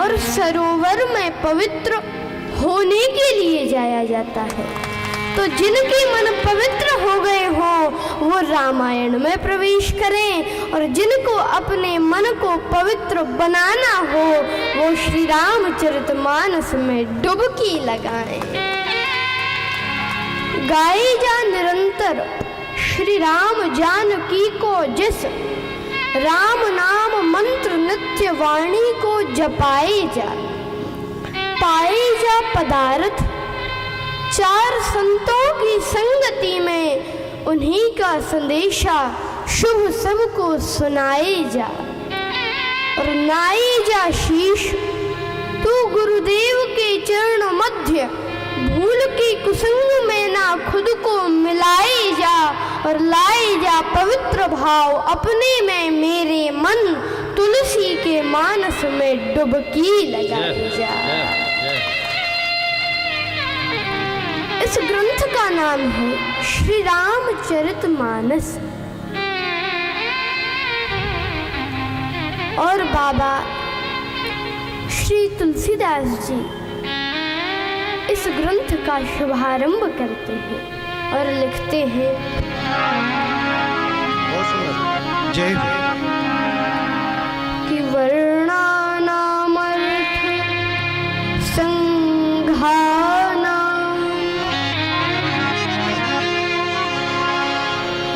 और सरोवर में पवित्र होने के लिए जाया जाता है। तो जिनके मन पवित्र हो गए हो वो रामायण में प्रवेश करें, और जिनको अपने मन को पवित्र बनाना हो वो श्री रामचरितमानस में डुबकी लगाएं। गाए जा निरंतर श्री राम जानकी को जिस, राम नाम मंत्र नित्य वाणी को जपाए जा, पाए जा पदार्थ चार संतों की संगति में, उन्हीं का संदेशा शुभ सबको सुनाए जा। और नाए जा शीश तू गुरुदेव के चरण मध्य, भूल की कुसंग में ना खुद को मिलाए जा, और लाए जा पवित्र भाव अपने में मेरे मन, तुलसी के मानस में डुबकी लगाए जा। इस ग्रंथ का नाम है श्री रामचरितमानस। और बाबा श्री तुलसीदास जी इस ग्रंथ का शुभारंभ करते हैं और लिखते हैं, जय कि वर्णानामर्थ संघानां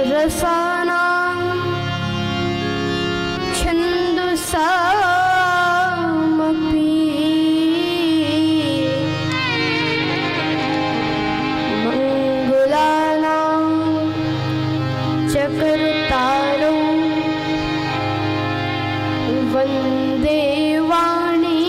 रसानां छन्दसामपि मंगलानां चकर्तारौ वन्दे वाणी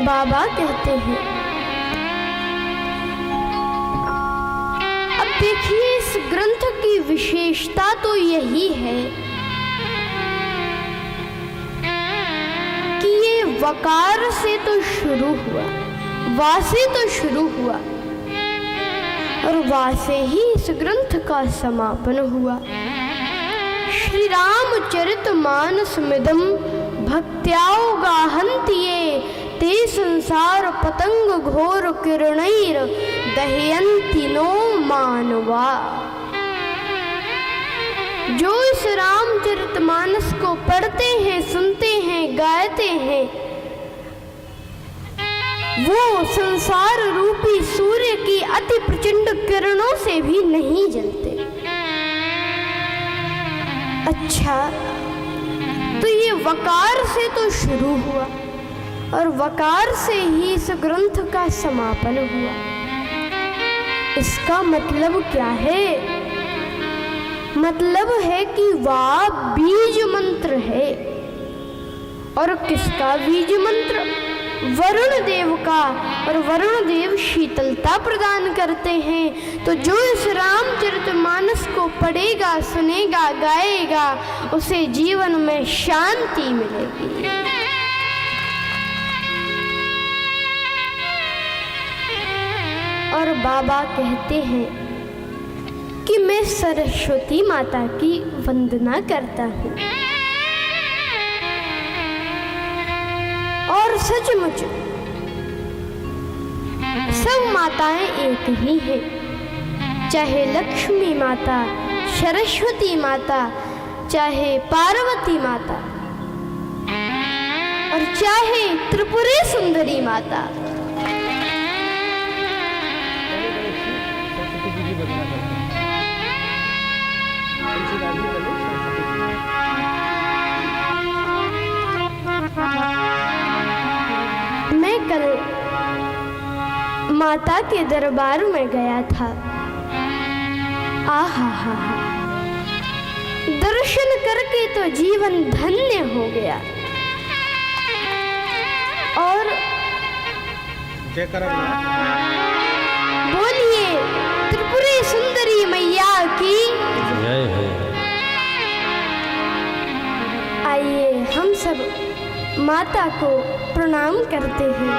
बाबा कहते हैं। अब देखिए इस ग्रंथ की विशेषता तो यही है कि ये वकार से तो शुरू हुआ, वा से तो शुरू हुआ, और वा से ही इस ग्रंथ का समापन हुआ। श्री रामचरितमानसमिदं भक्त्यागाहन्ति ते संसार पतंग घोर किरणैर दहयन्ति नो मानवा। जो इस रामचरितमानस को पढ़ते हैं, सुनते हैं, गाते हैं, वो संसार रूपी सूर्य की अति प्रचंड किरणों से भी नहीं जलते। अच्छा, तो ये वकार से तो शुरू हुआ और वकार से ही इस ग्रंथ का समापन हुआ। इसका मतलब क्या है? मतलब है कि वा बीज मंत्र है। और किसका बीज मंत्र? वरुण देव का। और वरुण देव शीतलता प्रदान करते हैं। तो जो इस रामचरितमानस को पढ़ेगा, सुनेगा, गाएगा, उसे जीवन में शांति मिलेगी। और बाबा कहते हैं कि मैं सरस्वती माता की वंदना करता हूँ, और सचमुच सब माताएं एक ही हैं, चाहे लक्ष्मी माता, सरस्वती माता, चाहे पार्वती माता, और चाहे त्रिपुरी सुंदरी माता। मैं कल माता के दरबार में गया था। आहा हा हा, दर्शन करके तो जीवन धन्य हो गया। और बोलिए त्रिपुरी सुंदरी मैया की जय हो। आइए हम सब माता को प्रणाम करते हैं।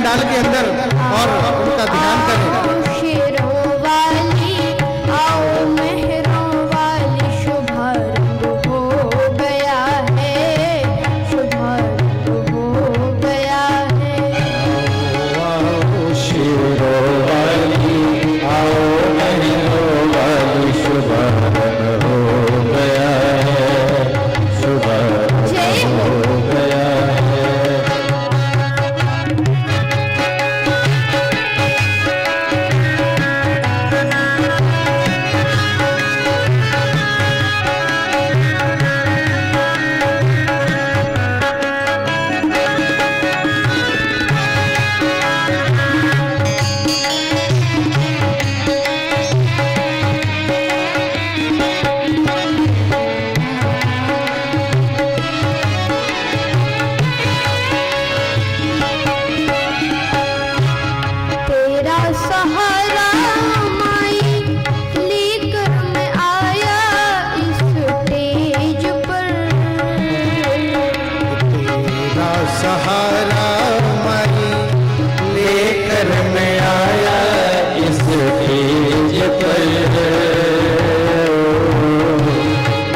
पंडाल के अंदर और उनका ध्यान करें। शेरों वाली आओ मेहरों वाली शुभारंभ हो गया है, शुभारंभ हो गया है। आओ शेरों वाली आओ मेहरों वाली शुभारंभ हो गया है, शुभारंभ हो गया है। तेरा सहारा माई लेकर मैं आया इस स्टेज पर। तेरा सहारा माई लेकर मैं आया इस तेज पर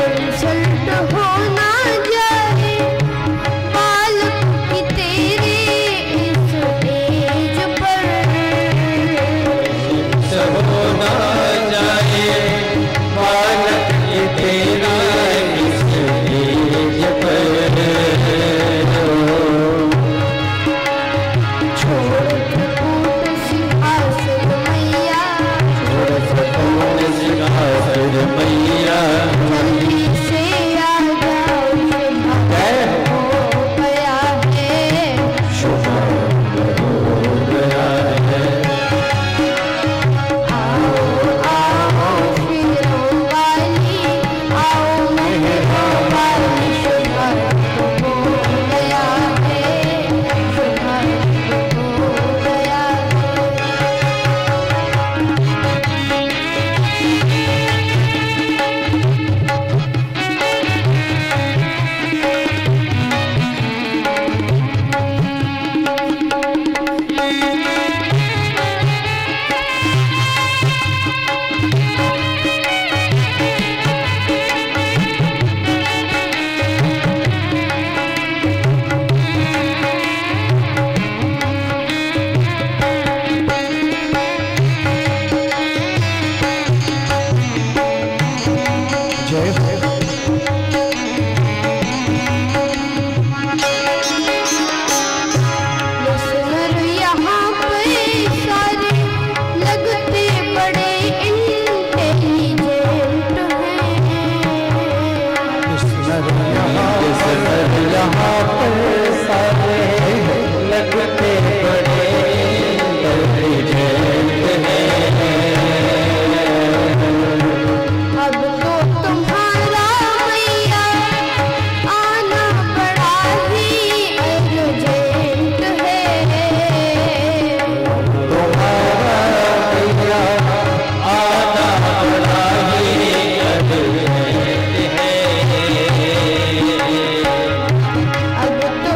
इंसल्ट हो ना जाए बालक की तेरे इस स्टेज पर। सब ना जाए बालक ये तेरा इस तेज पर। छोड़ त्रिकूट सिंहासन मैया, छोड़ सकून सिंहासन मैया, जल्दी से आ जाओ, शुभारंभ हो गया है। शुभारंभ हो गया है। आओ आओ शेरों वाली आओ मेहरों वाली शुभारंभ हो गया है, शुभारंभ हो गया है। जय हो। लिसनर यहाँ पे सारे लगते बड़े इंटेलिजेंट हैं। कृष्ण यहाँ यहाँ पर सारे लगते बड़े इंटेलिजेंट हैं। अब तो तुम्हारा मैया आना बड़ा ही अर्जेंट है। तुम्हारा भैया आना बड़ा ही अर्जेंट है। अब तो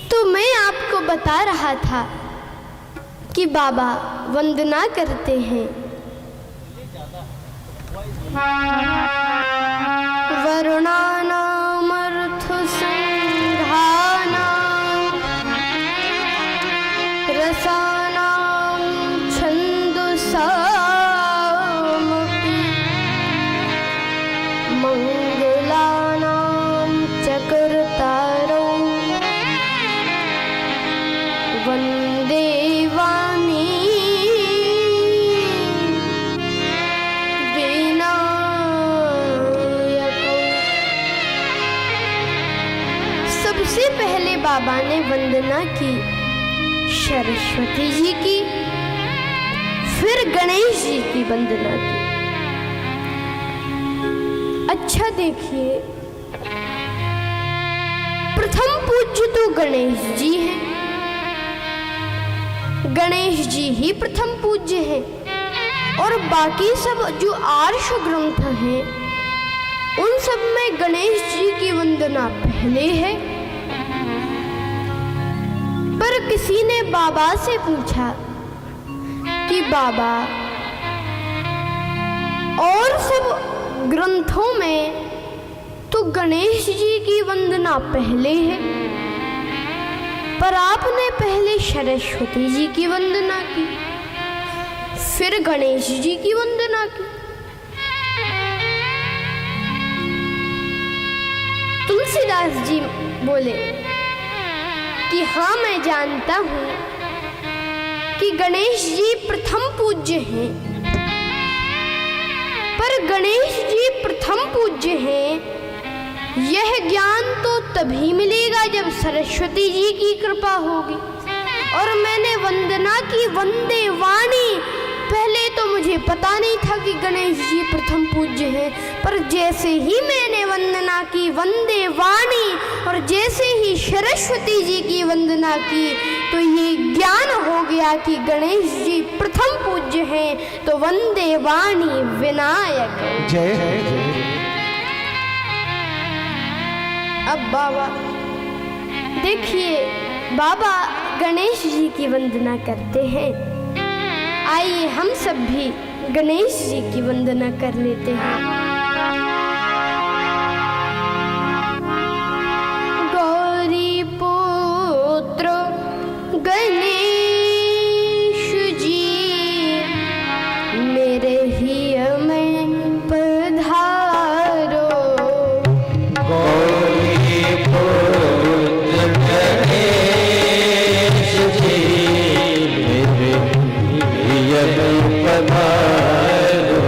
तो मैं आपको बता रहा था कि बाबा वंदना करते हैं। वरुणानामर्थु संघानां रसानां छन्दसामपि मंगलानां चकर्तारौ वन्दे वाणी सबसे पहले बाबा ने वंदना की सरस्वती जी की, फिर गणेश जी की वंदना की। अच्छा देखिए, प्रथम पूज्य तो गणेश जी हैं। गणेश जी ही प्रथम पूज्य हैं और बाकी सब जो आर्ष ग्रंथ हैं उन सब में गणेश जी की वंदना पहले है। पर किसी ने बाबा से पूछा कि बाबा, और सब ग्रंथों में तो गणेश जी की वंदना पहले है, पर आपने पहले सरस्वती जी की वंदना की, फिर गणेश जी की वंदना की। तुलसीदास जी बोले कि हाँ, मैं जानता हूं कि गणेश जी प्रथम पूज्य हैं, पर गणेश जी प्रथम पूज्य हैं यह ज्ञान तो तभी मिलेगा जब सरस्वती जी की कृपा होगी। और मैंने वंदना की वंदे वाणी, पहले तो मुझे पता नहीं था कि गणेश जी प्रथम पूज्य हैं, पर जैसे ही मैंने वंदना की वंदे वाणी और जैसे ही सरस्वती जी की वंदना की तो ये ज्ञान हो गया कि गणेश जी प्रथम पूज्य हैं। तो वंदे वाणी विनायक जय। अब बाबा देखिए, बाबा गणेश जी की वंदना करते हैं। आइए हम सब भी गणेश जी की वंदना कर लेते हैं। गौरी पुत्र गणेश जी मेरे हिय में पधारो। गौरी पुत्र गणेश जी मेरे हिय में पधारो।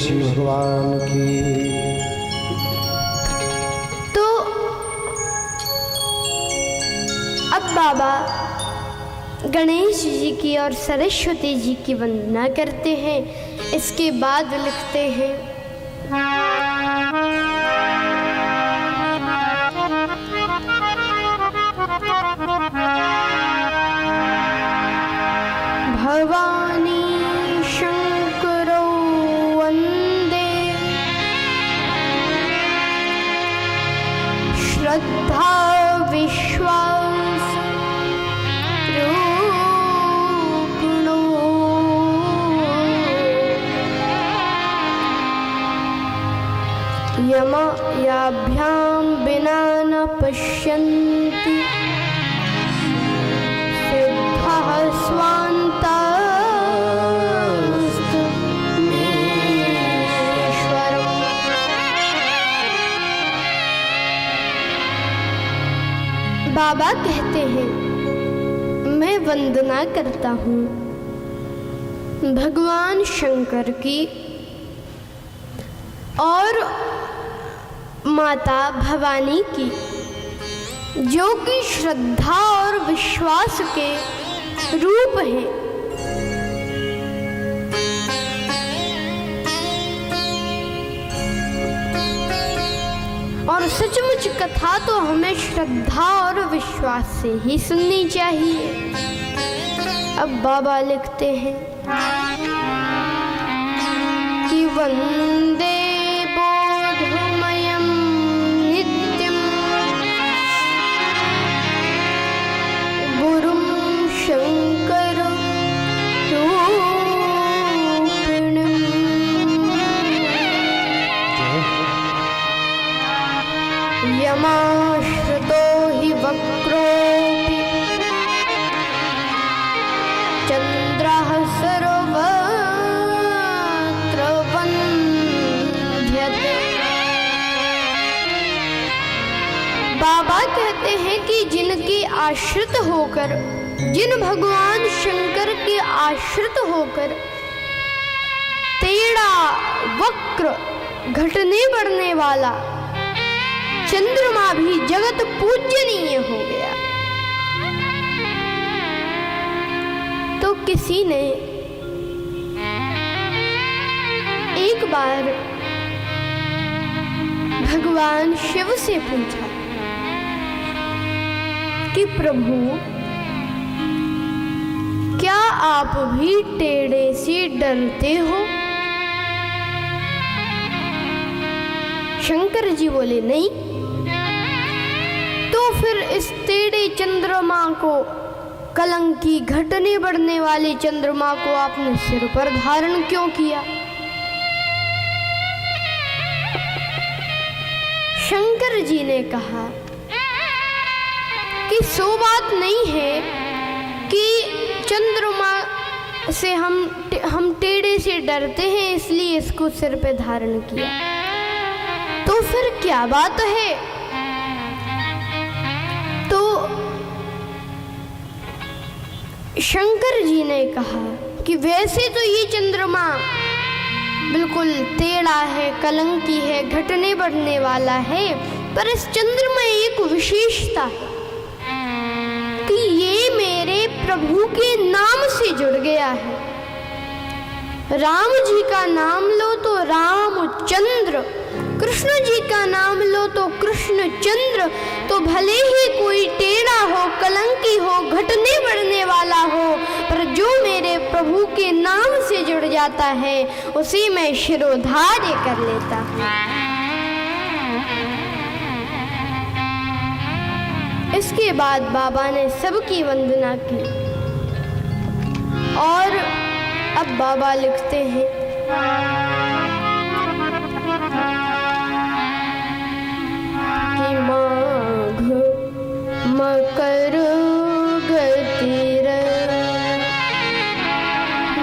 शिव भगवान की। तो अब बाबा गणेश जी की और सरस्वती जी की वंदना करते हैं। इसके बाद लिखते हैं, भवानी शंकरो वंदे श्रद्धा विश्वास रूपिणो याभ्यां विना न पश्यन्ति सिद्धः स्वान्तास्तु ईश्वरम्। बाबा कहते हैं, मैं वंदना करता हूँ भगवान शंकर की और माता भवानी की, जो कि श्रद्धा और विश्वास के रूप हैं। और सचमुच कथा तो हमें श्रद्धा और विश्वास से ही सुननी चाहिए। अब बाबा लिखते हैं कि वंदे बोधमयं नित्यं गुरुं शंकर रूपिणम्। यमाश्रितो हि वक्रोऽपि चन्द्रः सर्वत्र वन्द्यते। बाबा कहते हैं कि जिनके आश्रित होकर, जिन भगवान शंकर के आश्रित होकर टेढ़ा वक्र घटने बढ़ने वाला चंद्रमा भी जगत पूजनीय हो गया। तो किसी ने एक बार भगवान शिव से पूछा कि प्रभु, क्या आप भी टेढ़े से डरते हो? शंकर जी बोले, नहीं। तो फिर इस टेढ़े चंद्रमा को, कलंकी घटने बढ़ने वाले चंद्रमा को आपने सिर पर धारण क्यों किया? शंकर जी ने कहा कि सो बात नहीं है कि चंद्रमा से हम टेढ़े से डरते हैं, इसलिए इसको सिर पे धारण किया। तो फिर क्या बात है? तो शंकर जी ने कहा कि वैसे तो ये चंद्रमा बिल्कुल टेढ़ा है, कलंकी है, घटने बढ़ने वाला है, पर इस चंद्रमा में एक विशेषता है कि ये मेरे प्रभु के नाम से जुड़ गया है। राम जी का नाम लो तो रामचंद्र, कृष्ण जी का नाम लो तो कृष्णचंद्र। तो भले ही कोई टेढ़ा हो, कलंकी हो, घटने बढ़ने वाला हो, पर जो मेरे प्रभु के नाम से जुड़ जाता है उसी में शिरोधार्य कर लेता हूँ। इसके बाद बाबा ने सबकी वंदना की और अब बाबा लिखते हैं, कि माघ मकर गतिर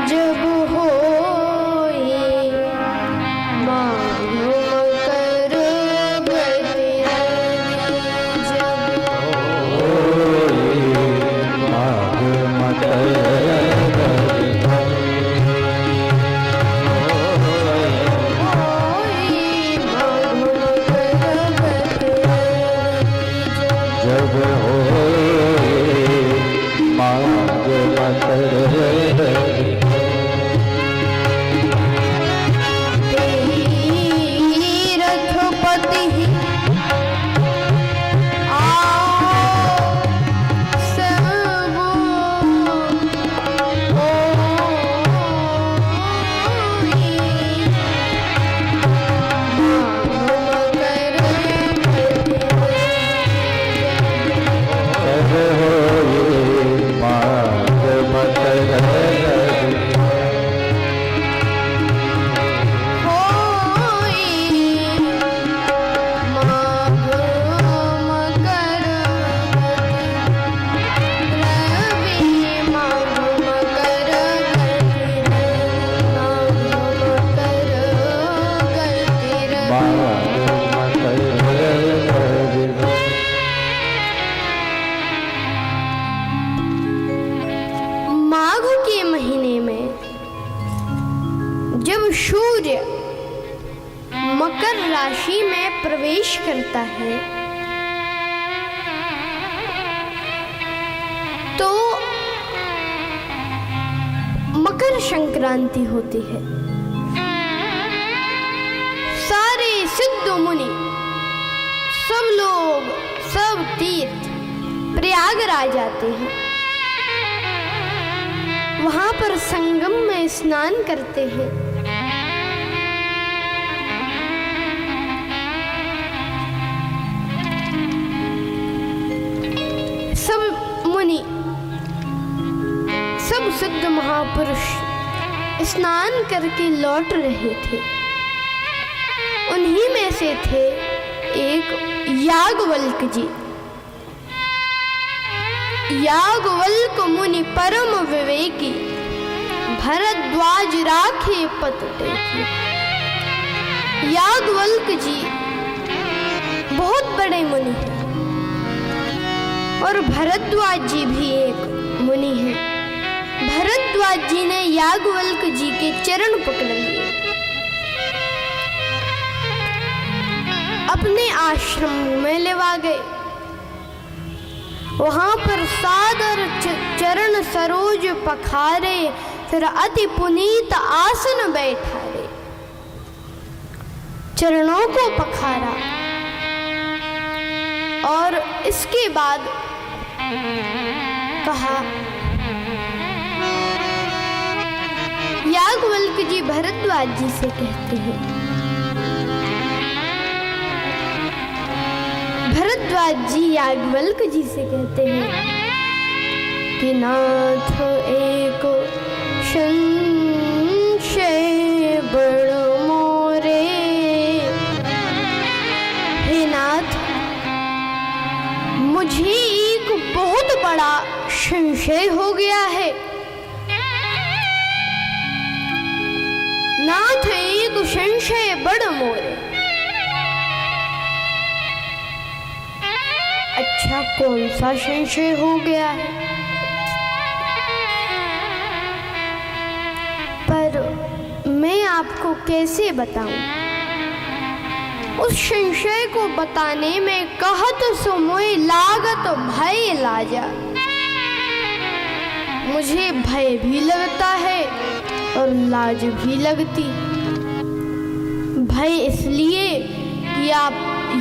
जब होई, माघ मकर गतिर जब होई, माघ मकर गतिर सूर्य मकर राशि में प्रवेश करता है तो मकर संक्रांति होती है। सारे सिद्ध मुनि, सब लोग, सब तीर्थ प्रयागराज आते हैं। वहां पर संगम में स्नान करते हैं। सब मुनि, सब सिद्ध महापुरुष स्नान करके लौट रहे थे। उन्हीं में से थे एक याज्ञवल्क्य जी। याज्ञवल्क मुनि परम विवेकी, भरद्वाज राखे पत टेकी। याज्ञवल्क्य जी बहुत बड़े मुनि हैं और भरद्वाज जी भी एक मुनि हैं। भरद्वाज जी ने याज्ञवल्क्य जी के चरण पकड़ लिए, अपने आश्रम में लेवा गए। वहां पर सादर चरण सरोज पखारे, फिर अति पुनीत आसन बैठारे। चरणों को पखारा और इसके बाद कहा, याज्ञवल्क्य जी भरद्वाज जी से कहते हैं, भरद्वाज जी याज्ञवल्क्य जी से कहते हैं कि नाथ एक संशय बड़ मोरे। हे नाथ, मुझे एक बहुत बड़ा संशय हो गया है। नाथ एक संशय बड़ मोरे। अच्छा, कौन सा संशय हो गया है? पर मैं आपको कैसे बताऊं? उस संशय को बताने में कहत सो मोय लागत भय लाजा। मुझे भय भी लगता है और लाज भी लगती। भय इसलिए कि आप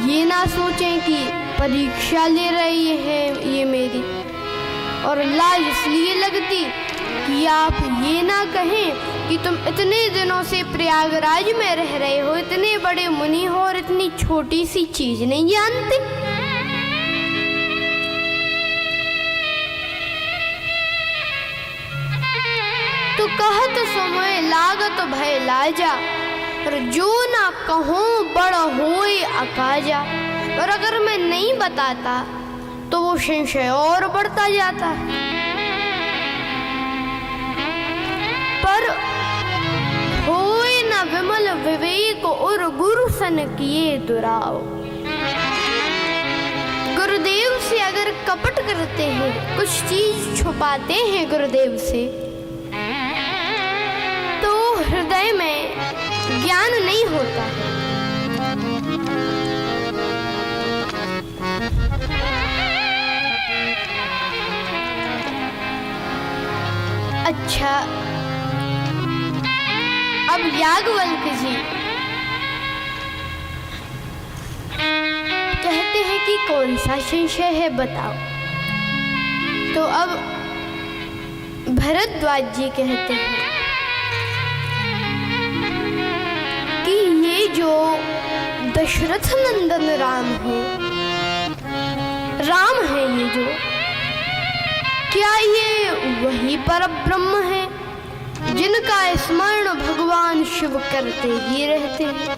ये ना सोचें कि परीक्षा ले रही है ये मेरी, और लाज इसलिए लगती कि आप ये ना कहें कि तुम इतने दिनों से प्रयागराज में रह रहे हो, इतने बड़े मुनि हो और इतनी छोटी सी चीज नहीं जानते। तो कहत समय लागत भय लाजा, और जो ना कहूं बड़ होए अकाजा। और अगर मैं नहीं बताता तो वो संशय और बढ़ता जाता है। पर होए न विमल विवेक और गुरु सन किए दुराव। गुरुदेव से अगर कपट करते हैं, कुछ चीज छुपाते हैं गुरुदेव से, तो हृदय में ज्ञान नहीं होता है। अच्छा, अब याज्ञवल्क्य जी कहते हैं कि कौन सा संशय है बताओ। तो अब भरद्वाज जी कहते हैं कि ये जो दशरथ नंदन राम है, राम है ये जो, क्या ये वही परब्रह्म है जिनका स्मरण भगवान शिव करते ही रहते हैं?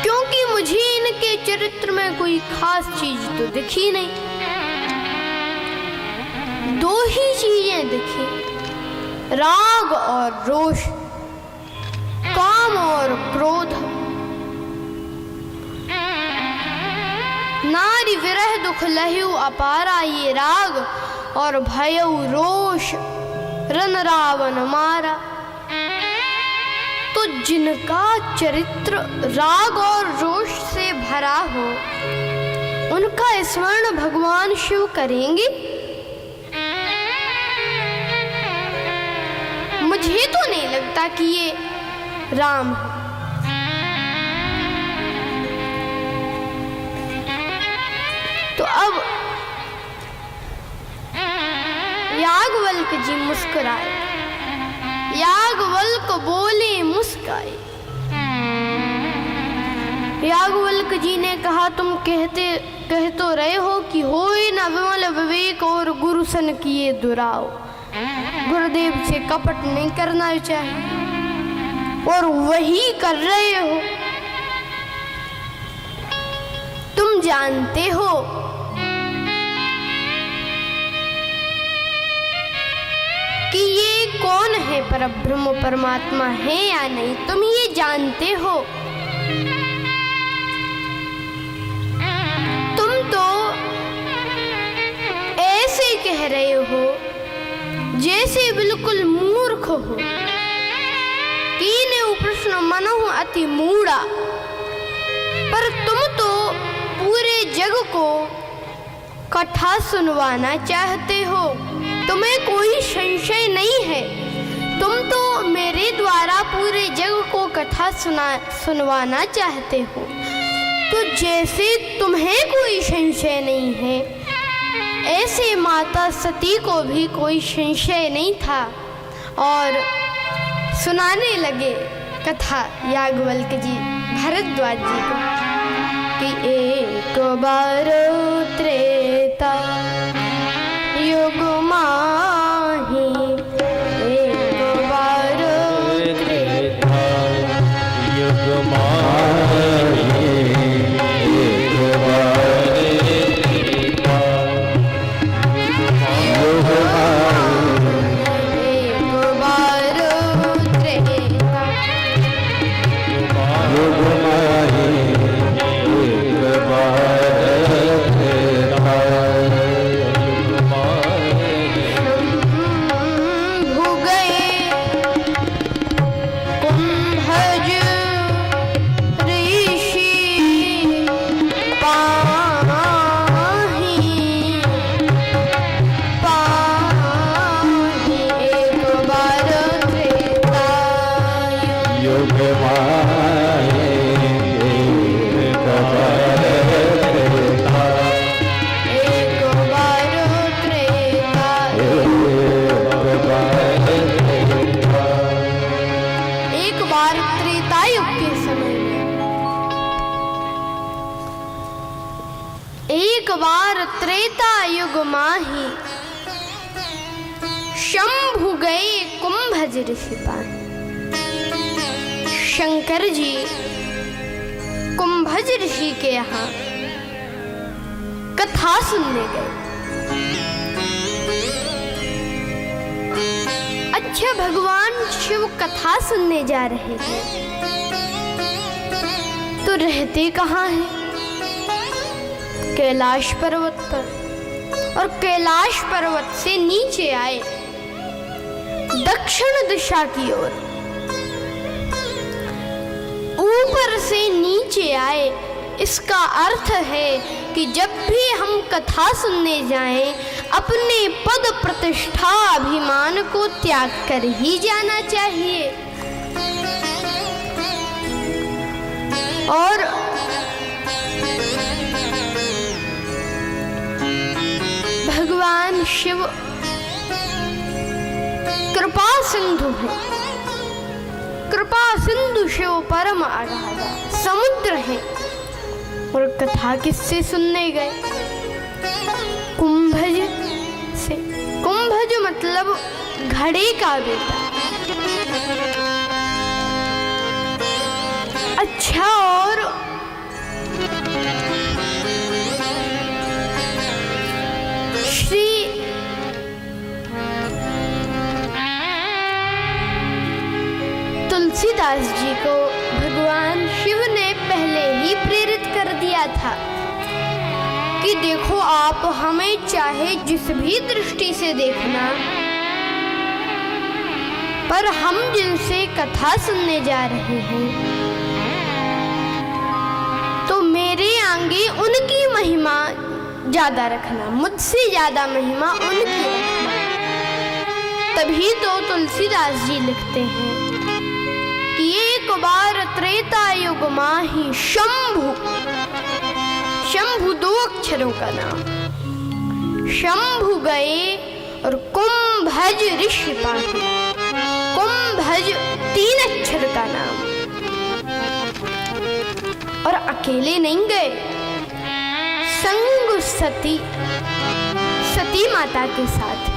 क्योंकि मुझे इनके चरित्र में कोई खास चीज तो दिखी नहीं। दो ही चीजें दिखी, राग और रोष, काम और क्रोध। नारी विरह दुख लहु अपारा ये राग, और भयउ रोष रन रावण मारा। तो जिनका चरित्र राग और रोष से भरा हो उनका स्मरण भगवान शिव करेंगे? मुझे तो नहीं लगता कि ये राम है। तो अब याज्ञवल्क जी मुस्कुराए। याज्ञवल्क बोले मुस्काए। याज्ञवल्क जी ने कहा, तुम कह तो रहे हो कि होए न विमल विवेक और गुरु सन किए दुराव। गुरुदेव से कपट नहीं करना चाहिए और वही कर रहे हो। तुम जानते हो कि ये कौन है, परब्रह्म परमात्मा है या नहीं? तुम ये जानते हो? तुम तो ऐसे कह रहे हो जैसे बिल्कुल मूर्ख हो। कीने प्रश्न मनहु अति मूढ़ा। पर तुम तो पूरे जग को कथा सुनवाना चाहते हो। तुम्हें कोई संशय नहीं है, तुम तो मेरे द्वारा पूरे जग को कथा सुनवाना चाहते हो। तो जैसे तुम्हें कोई संशय नहीं है, ऐसे माता सती को भी कोई संशय नहीं था और सुनाने लगे कथा याज्ञवल्क जी भरद्वाज जी को कि एक बार त्रेता युग माही, एक बार त्रेता युग माही, एक बार त्रेता युग माही, एक बार त्रेता युग माही, एक बार त्रेता त्रेता युग माही, शंभु गए कुंभज ऋषि पानी। शंकर जी कुंभज ऋषि के यहाँ कथा सुनने गए। अच्छा, भगवान शिव कथा सुनने जा रहे हैं तो रहते कहाँ हैं? कैलाश पर्वत पर। और कैलाश पर्वत से नीचे आए दक्षिण दिशा की ओर। ऊपर से नीचे आए, इसका अर्थ है कि जब भी हम कथा सुनने जाएं, अपने पद प्रतिष्ठा अभिमान को त्याग कर ही जाना चाहिए। और भगवान शिव कृपा सिंधु है। कृपा सिंधु शिव परम अगाधा समुद्र है। और कथा किससे सुनने गए? कुंभज से। कुंभज मतलब घड़े का बेटा। अच्छा, और श्री तुलसीदास जी को भगवान शिव ने पहले ही प्रेरित कर दिया था कि देखो, आप हमें चाहे जिस भी दृष्टि से देखना, पर हम जिनसे कथा सुनने जा रहे हैं तो मेरे आगे उनकी महिमा ज्यादा रखना, मुझसे ज्यादा महिमा उनकी रखना। तभी तो तुलसीदास जी लिखते हैं कि एक बार त्रेता युग माही शंभु, शंभु 2 अक्षरों का नाम, शंभु गए और कुंभज ऋषि पाही, कुंभज 3 अक्षर का नाम। और अकेले नहीं गए, संग सती, सती माता के साथ।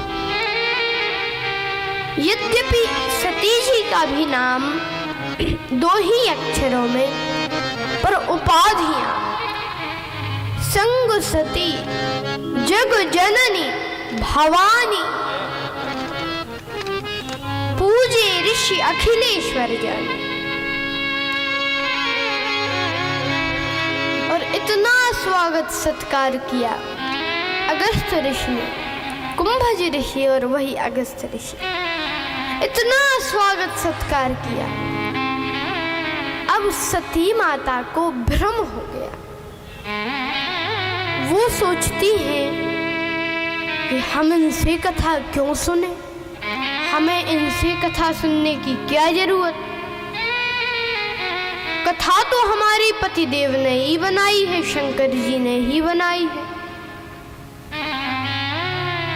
यद्यपि सती जी का भी नाम 2 ही अक्षरों में, पर उपाधियां संग सती, जग जननी भवानी, पूजे ऋषि अखिलेश्वर जन। और इतना स्वागत सत्कार किया अगस्त ऋषि ने, कुंभज ऋषि और वही अगस्त ऋषि, इतना स्वागत सत्कार किया। अब सती माता को भ्रम हो गया। वो सोचती है कि हम इनसे कथा क्यों सुने, हमें इनसे कथा सुनने की क्या जरूरत। कथा तो हमारे पतिदेव ने ही बनाई है, शंकर जी ने ही बनाई है,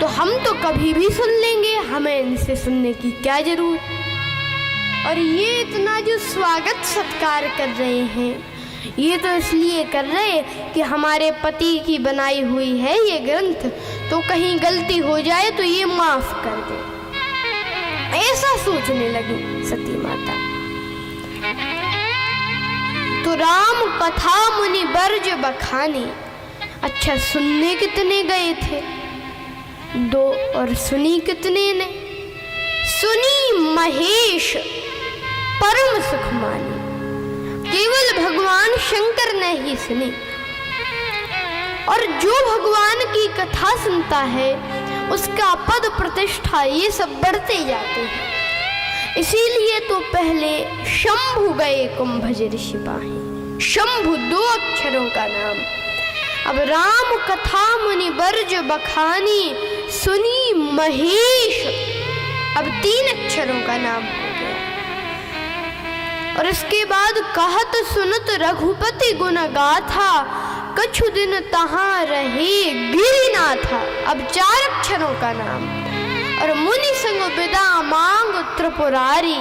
तो हम तो कभी भी सुन लेंगे, हमें इनसे सुनने की क्या जरूरत। और ये इतना जो स्वागत सत्कार कर रहे हैं, ये तो इसलिए कर रहे कि हमारे पति की बनाई हुई है ये ग्रंथ, तो कहीं गलती हो जाए तो ये माफ कर दे, ऐसा सोचने लगी सती माता। तो राम कथा मुनि बर्ज बखानी, अच्छा सुनने कितने गए थे? 2। और सुनी कितने ने? सुनी महेश परम सुख मानी, केवल भगवान शंकर ने ही सुनी। और जो भगवान की कथा सुनता है उसका पद प्रतिष्ठा ये सब बढ़ते जाते हैं। इसीलिए तो पहले शंभु गए कुंभज ऋषि पाही, शंभु 2 अक्षरों का नाम। अब राम कथा मुनि बर्ज बखानी, सुनी महेश, अब 3 अक्षरों का नाम हो गया। और इसके बाद कहत सुनत रघुपति गुण गाथा, कछु दिन तहां रहे गिरिनाथा, अब 4 अक्षरों का नाम। और मुनि संग विदा मांग त्रिपुरारी,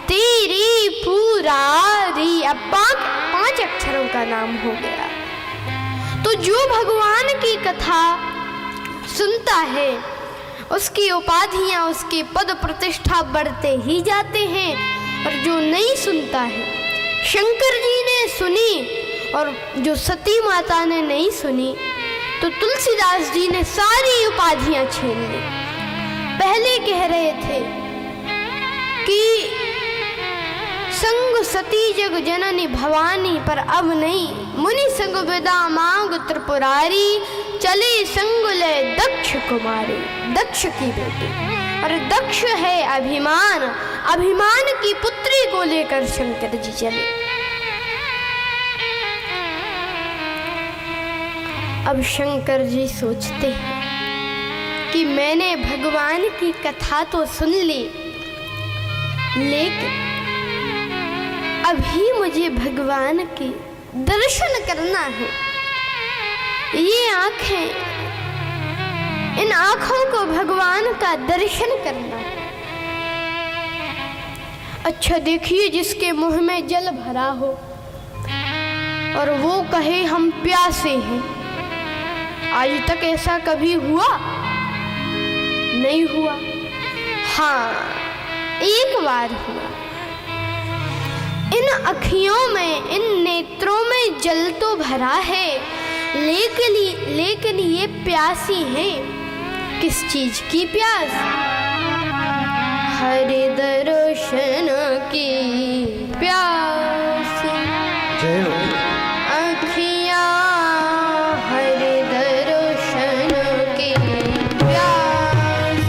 तेरी पुरारी, अब 5 अक्षरों का नाम हो गया। तो जो भगवान की कथा सुनता है उसकी उपाधियां, उसके पद प्रतिष्ठा बढ़ते ही जाते हैं। और जो नहीं सुनता है, शंकर जी ने सुनी और जो सती माता ने नहीं सुनी, तो तुलसीदास जी ने सारी उपाधियां छीन ली। पहले कह रहे थे कि संग सती जग जननी भवानी, पर अब नहीं, मुनि संग विदा मांग त्रिपुरारी, चले संग ले दक्ष कुमारी, दक्ष की बेटी। और दक्ष है अभिमान, अभिमान की पुत्री को लेकर शंकर जी चले। अब शंकर जी सोचते हैं कि मैंने भगवान की कथा तो सुन ली, लेकिन अभी मुझे भगवान की दर्शन करना है। ये आंखें, इन आंखों को भगवान का दर्शन करना है। अच्छा देखिए, जिसके मुंह में जल भरा हो और वो कहे हम प्यासे हैं, आज तक ऐसा कभी हुआ? नहीं हुआ। हाँ, एक बार हुआ। इन अखियों में, इन नेत्रों में जल तो भरा है, लेकिन ये प्यासी हैं। किस चीज की प्यास? हरि दर्शन की प्यास। जय हो। अखियाँ हरि दर्शन की प्यास।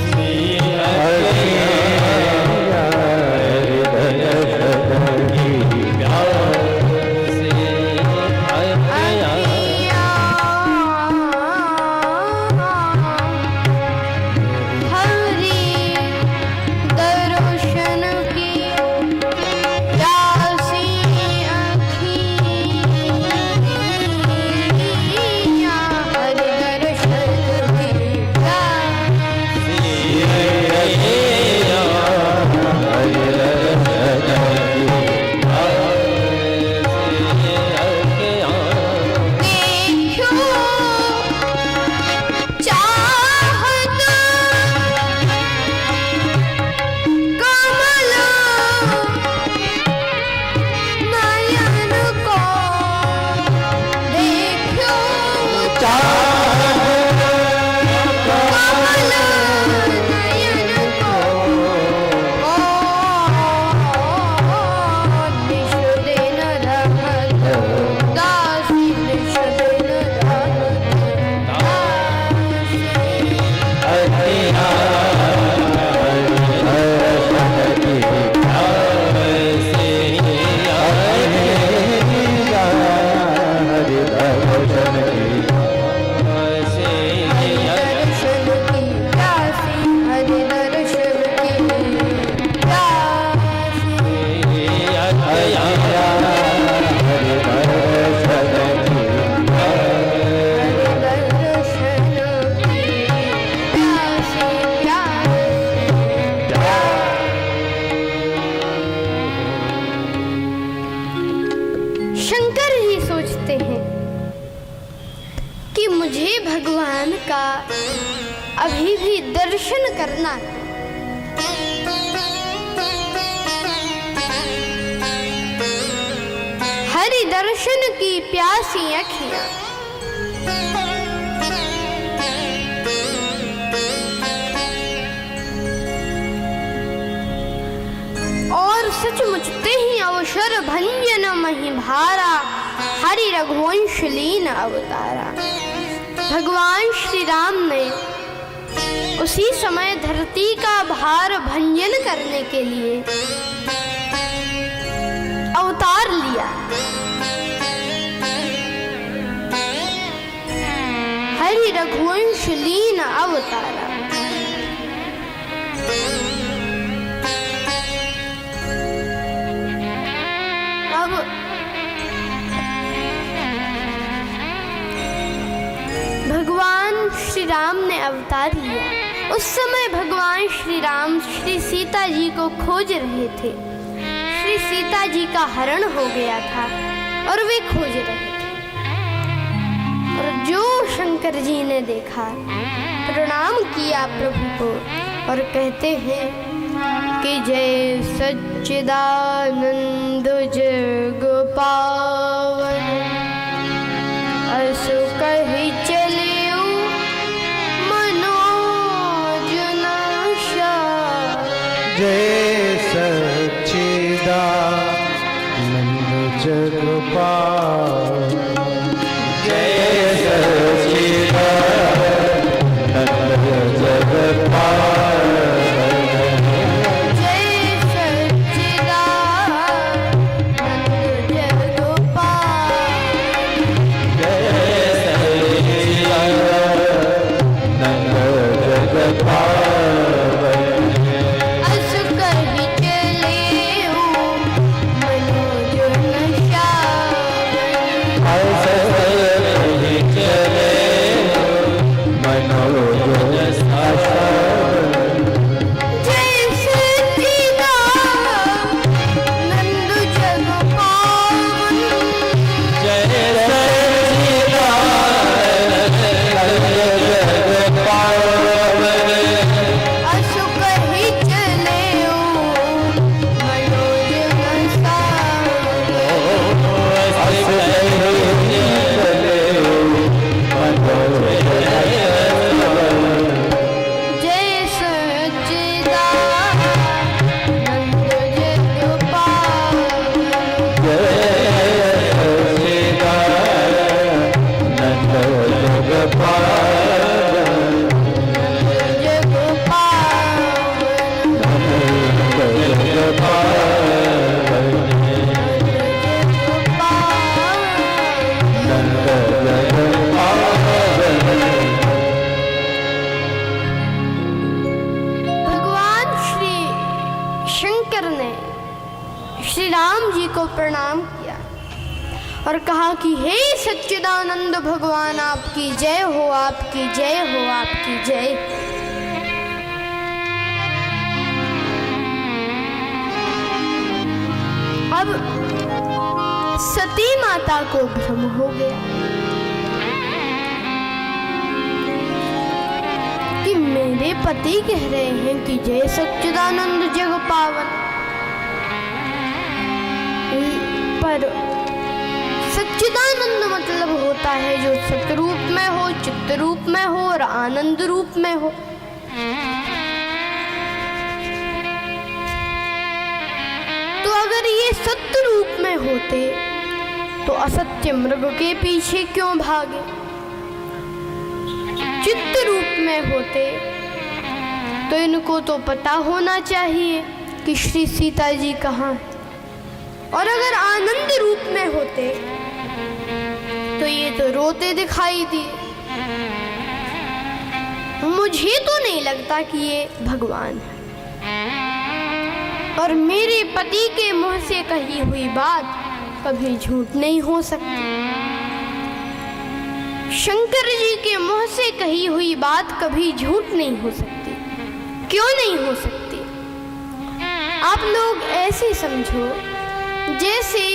का अभी भी दर्शन करना है। हरि दर्शन की प्यासी अखियां, और सचमुच ही अवसर भंजन मही भारा, हरि रघुवंश लीन अवतारा। भगवान श्री राम ने उसी समय धरती का भार भंजन करने के लिए अवतार लिया। हरि रघुवंश लीन अवतारा। अब भगवान श्री राम ने अवतार लिया। उस समय भगवान श्री राम श्री सीता जी को खोज रहे थे। श्री सीता जी का हरण हो गया था और वे खोज रहे थे। और जो शंकर जी ने देखा, प्रणाम किया प्रभु को और कहते हैं कि जय सच्चिदानंद जग पावन, असु कहि चलियो मनोज नाशा। जय सच्चिदानंद जग पावन, जय सच्चिदानंद जग पावन, जय सच्चिदानंद जग पावन, जय सच्चिदानंद जग पावन, असु कहि चलियो मनोज नशावन। ऐसे ही चले मनोज शासन। जय सच्चिदानंद जग पावन, जय सच्चिदानंद जग पावन, असु कहि चलियो मनोज नशावन। जय सच्चिदानंद जग पावन, जग भगवान श्री शंकर ने श्री राम जी को प्रणाम किया और कहा कि हे सच्चिदानंद भगवान, आपकी जय हो, आपकी जय हो, आपकी जय। अब सती माता को भ्रम हो गया कि मेरे पति कह रहे हैं कि जय सच्चिदानंद जग पावन, पर सच्चिदानंद मतलब होता है जो सतरूप में हो, चित्त रूप में हो और आनंद रूप में हो। तो अगर ये सत्य रूप में होते तो असत्य मृग के पीछे क्यों भागे? चित्त रूप में होते तो इनको तो पता होना चाहिए कि श्री सीता जी कहाँ हैं। और अगर आनंद रूप में होते तो ये तो रोते दिखाई दिए। मुझे तो नहीं लगता कि ये भगवान है। और मेरे पति के मुंह से कही हुई बात कभी झूठ नहीं हो सकती। शंकर जी के मुंह से कही हुई बात कभी झूठ नहीं हो सकती। क्यों नहीं हो सकती? आप लोग ऐसे समझो जैसे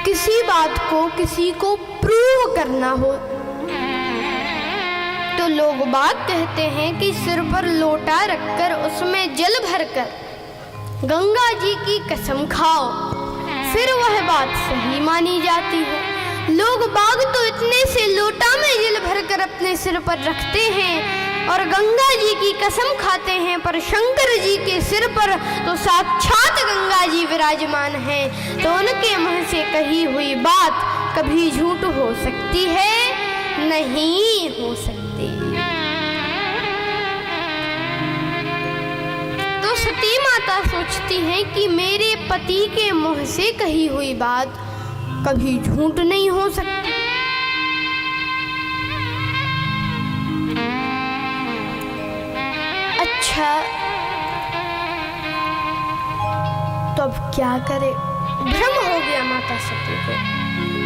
किसी बात को किसी को प्रूव करना हो तो लोग बात कहते हैं कि सिर पर लोटा रखकर उसमें जल भरकर गंगा जी की कसम खाओ, फिर वह बात सही मानी जाती है। लोग बाग तो इतने से लोटा में जल भरकर अपने सिर पर रखते हैं और गंगा जी की कसम खाते हैं, पर शंकर जी के सिर पर तो साक्षात गंगा जी विराजमान हैं, तो उनके मुंह से कही हुई बात कभी झूठ हो सकती है? नहीं हो सकती। तो सती माता सोचती हैं कि मेरे पति के मुंह से कही हुई बात कभी झूठ नहीं हो सकती। अच्छा, तो अब क्या करे? भ्रम हो गया माता सती को,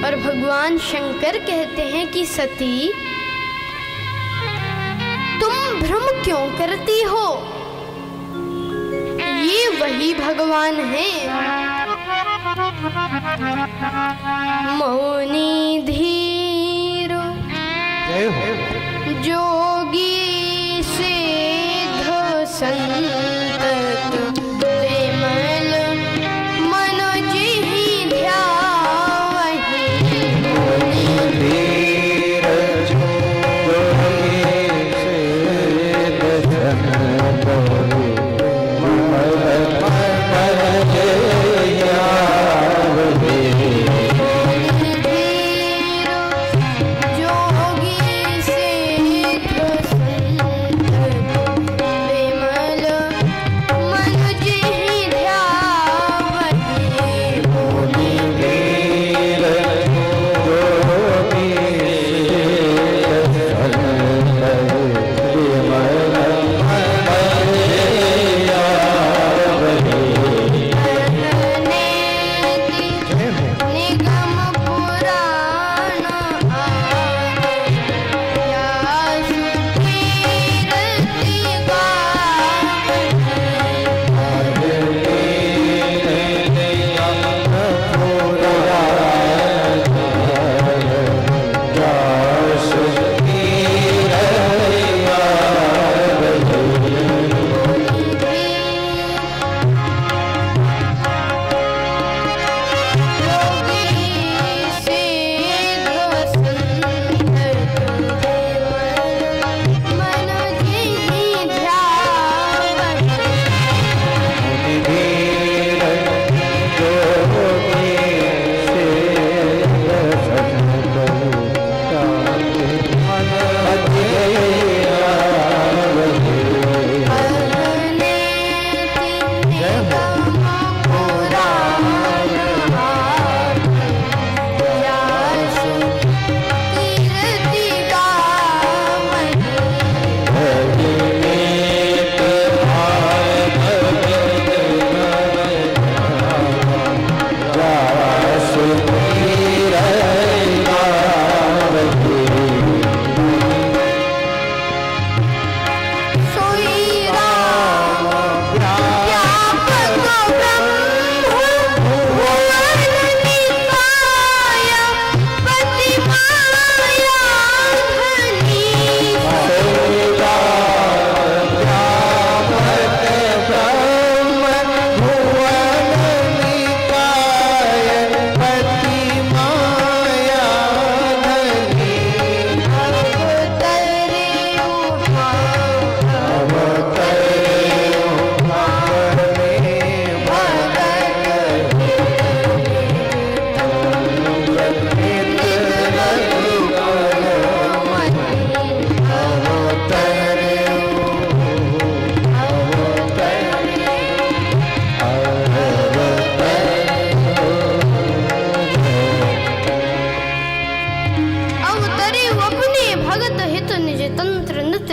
और भगवान शंकर कहते हैं कि सती, तुम भ्रम क्यों करती हो? ये वही भगवान हैं, मौनी धीर जोगी सिद्ध संत विमल मनोज ही ध्यावहि।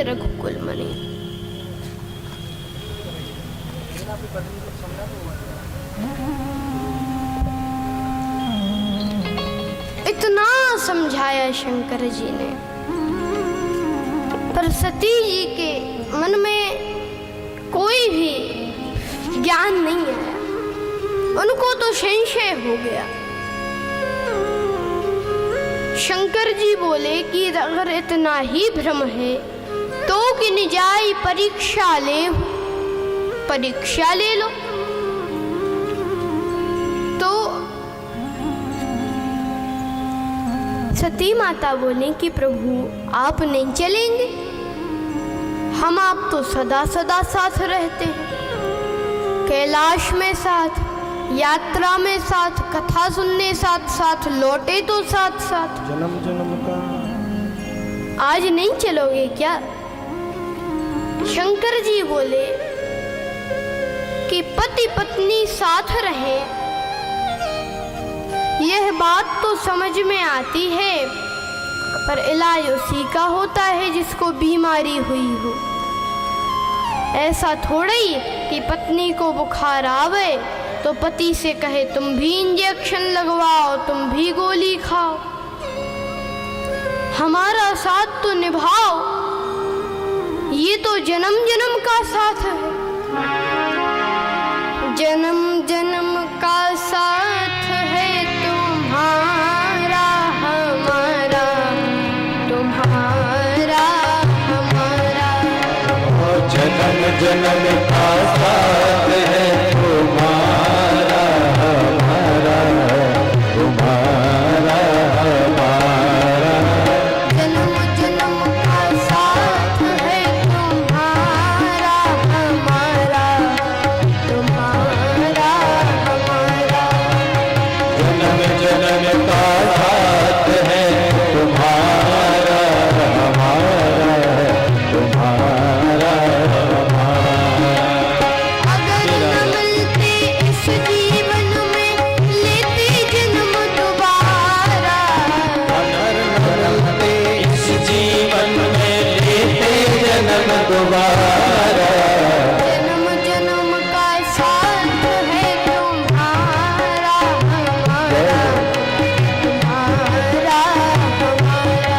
रघुकुल मणि। इतना समझाया शंकर जी ने, पर सती जी के मन में कोई भी ज्ञान नहीं आया। उनको तो संशय हो गया। शंकर जी बोले कि अगर इतना ही भ्रम है तो किन जाई परीक्षा ले, परीक्षा ले लो। तो सती माता बोले कि प्रभु आप नहीं चलेंगे, हम आप तो सदा सदा साथ रहते हैं, कैलाश में साथ, यात्रा में साथ, कथा सुनने साथ साथ, लौटे तो साथ साथ, जन्म जन्म का। आज नहीं चलोगे क्या? शंकर जी बोले कि पति पत्नी साथ रहे, यह बात तो समझ में आती है, पर इलाज उसी का होता है जिसको बीमारी हुई हो। ऐसा थोड़ा ही कि पत्नी को बुखार आवे तो पति से कहे तुम भी इंजेक्शन लगवाओ, तुम भी गोली खाओ, हमारा साथ तो निभाओ। ये तो जन्म जन्म का साथ है, जन्म जन्म का साथ है तुम्हारा हमारा, तुम्हारा हमारा। जन्म जन्म का साथ है तुम्हारा हमारा, तुम्हारा हमारा। जन्म जन्म का साथ है तुम्हारा हमारा, तुम्हारा हमारा। जन्म जन्म का साथ है तुम्हारा हमारा, तुम्हारा हमारा। अगर न मिलते इस जीवन में लेते जन्म दोबारा, अगर न मिलते इस जीवन में लेते जन्म दोबारा। जन्म जन्म का साथ है तुम्हारा हमारा, तुम्हारा हमारा।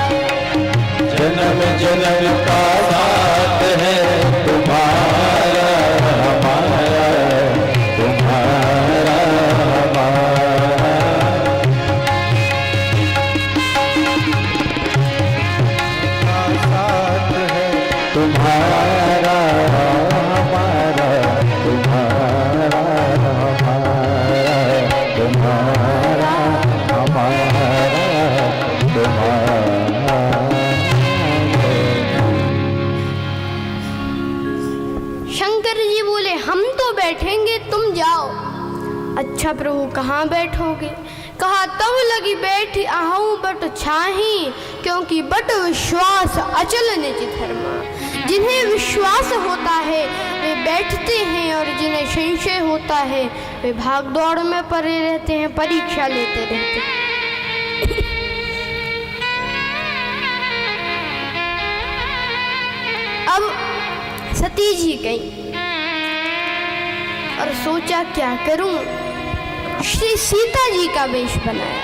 जन्म जन्म का साथ है तुम्हारा हमारा, तुम्हारा हमारा। साथ है तुम्हारा हमारा, तुम्हारा हमारा, तुम्हारा हमारा, तुम्हारा। शंकर जी बोले हम तो बैठेंगे, तुम जाओ। अच्छा प्रभु कहाँ बैठोगे? कहा तब लगी बैठ आहूँ बट छाही, क्योंकि बट विश्वास अचल निज धर्मा। जिन्हें विश्वास होता है वे बैठते हैं, और जिन्हें संशय होता है वे भाग दौड़ में पड़े रहते हैं, परीक्षा लेते रहते हैं। अब सती जी गई और सोचा क्या करूं। श्री सीता जी का वेश बनाया,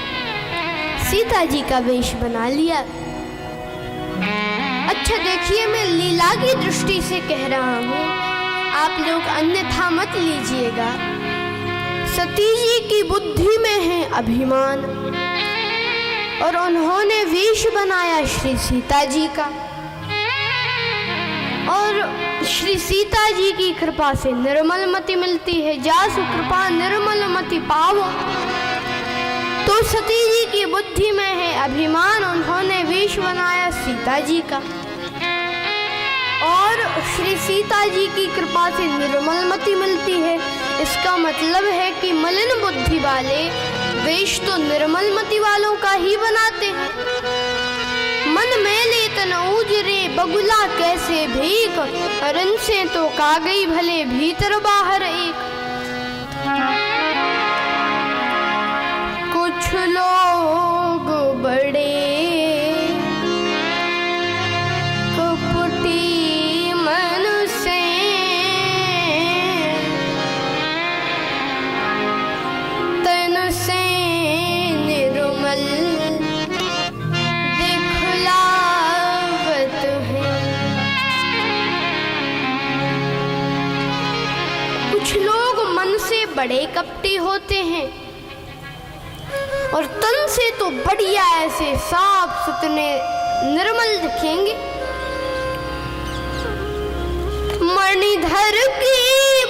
सीता जी का वेश बना लिया। अच्छा देखिए, मैं लीला की दृष्टि से कह रहा हूँ, आप लोग अन्यथा मत लीजिएगा। सती जी की बुद्धि में है अभिमान, और उन्होंने वेश बनाया श्री सीता जी का, और श्री सीता जी की कृपा से निर्मल मति मिलती है। जासु कृपा निर्मल मति पावो। तो सती जी की बुद्धि में है अभिमान, उन्होंने वेश बनाया सीता जी का, और श्री सीता जी की कृपा से निर्मल मति मिलती है। इसका मतलब है कि मलिन बुद्धि वाले वेश तो निर्मल मति वालों का ही बनाते हैं। मन में ले तन उजरे बगुला कैसे भीख, रन से तो का गई भले भीतर बाहर एक। कुछ लोग बड़े कपटी मन से, तन से निर्मल कुछ लोग मन से बड़े कपटी होते हैं, और तन से तो बढ़िया ऐसे साफ सुथरे निर्मल दिखेंगे। मणिधर की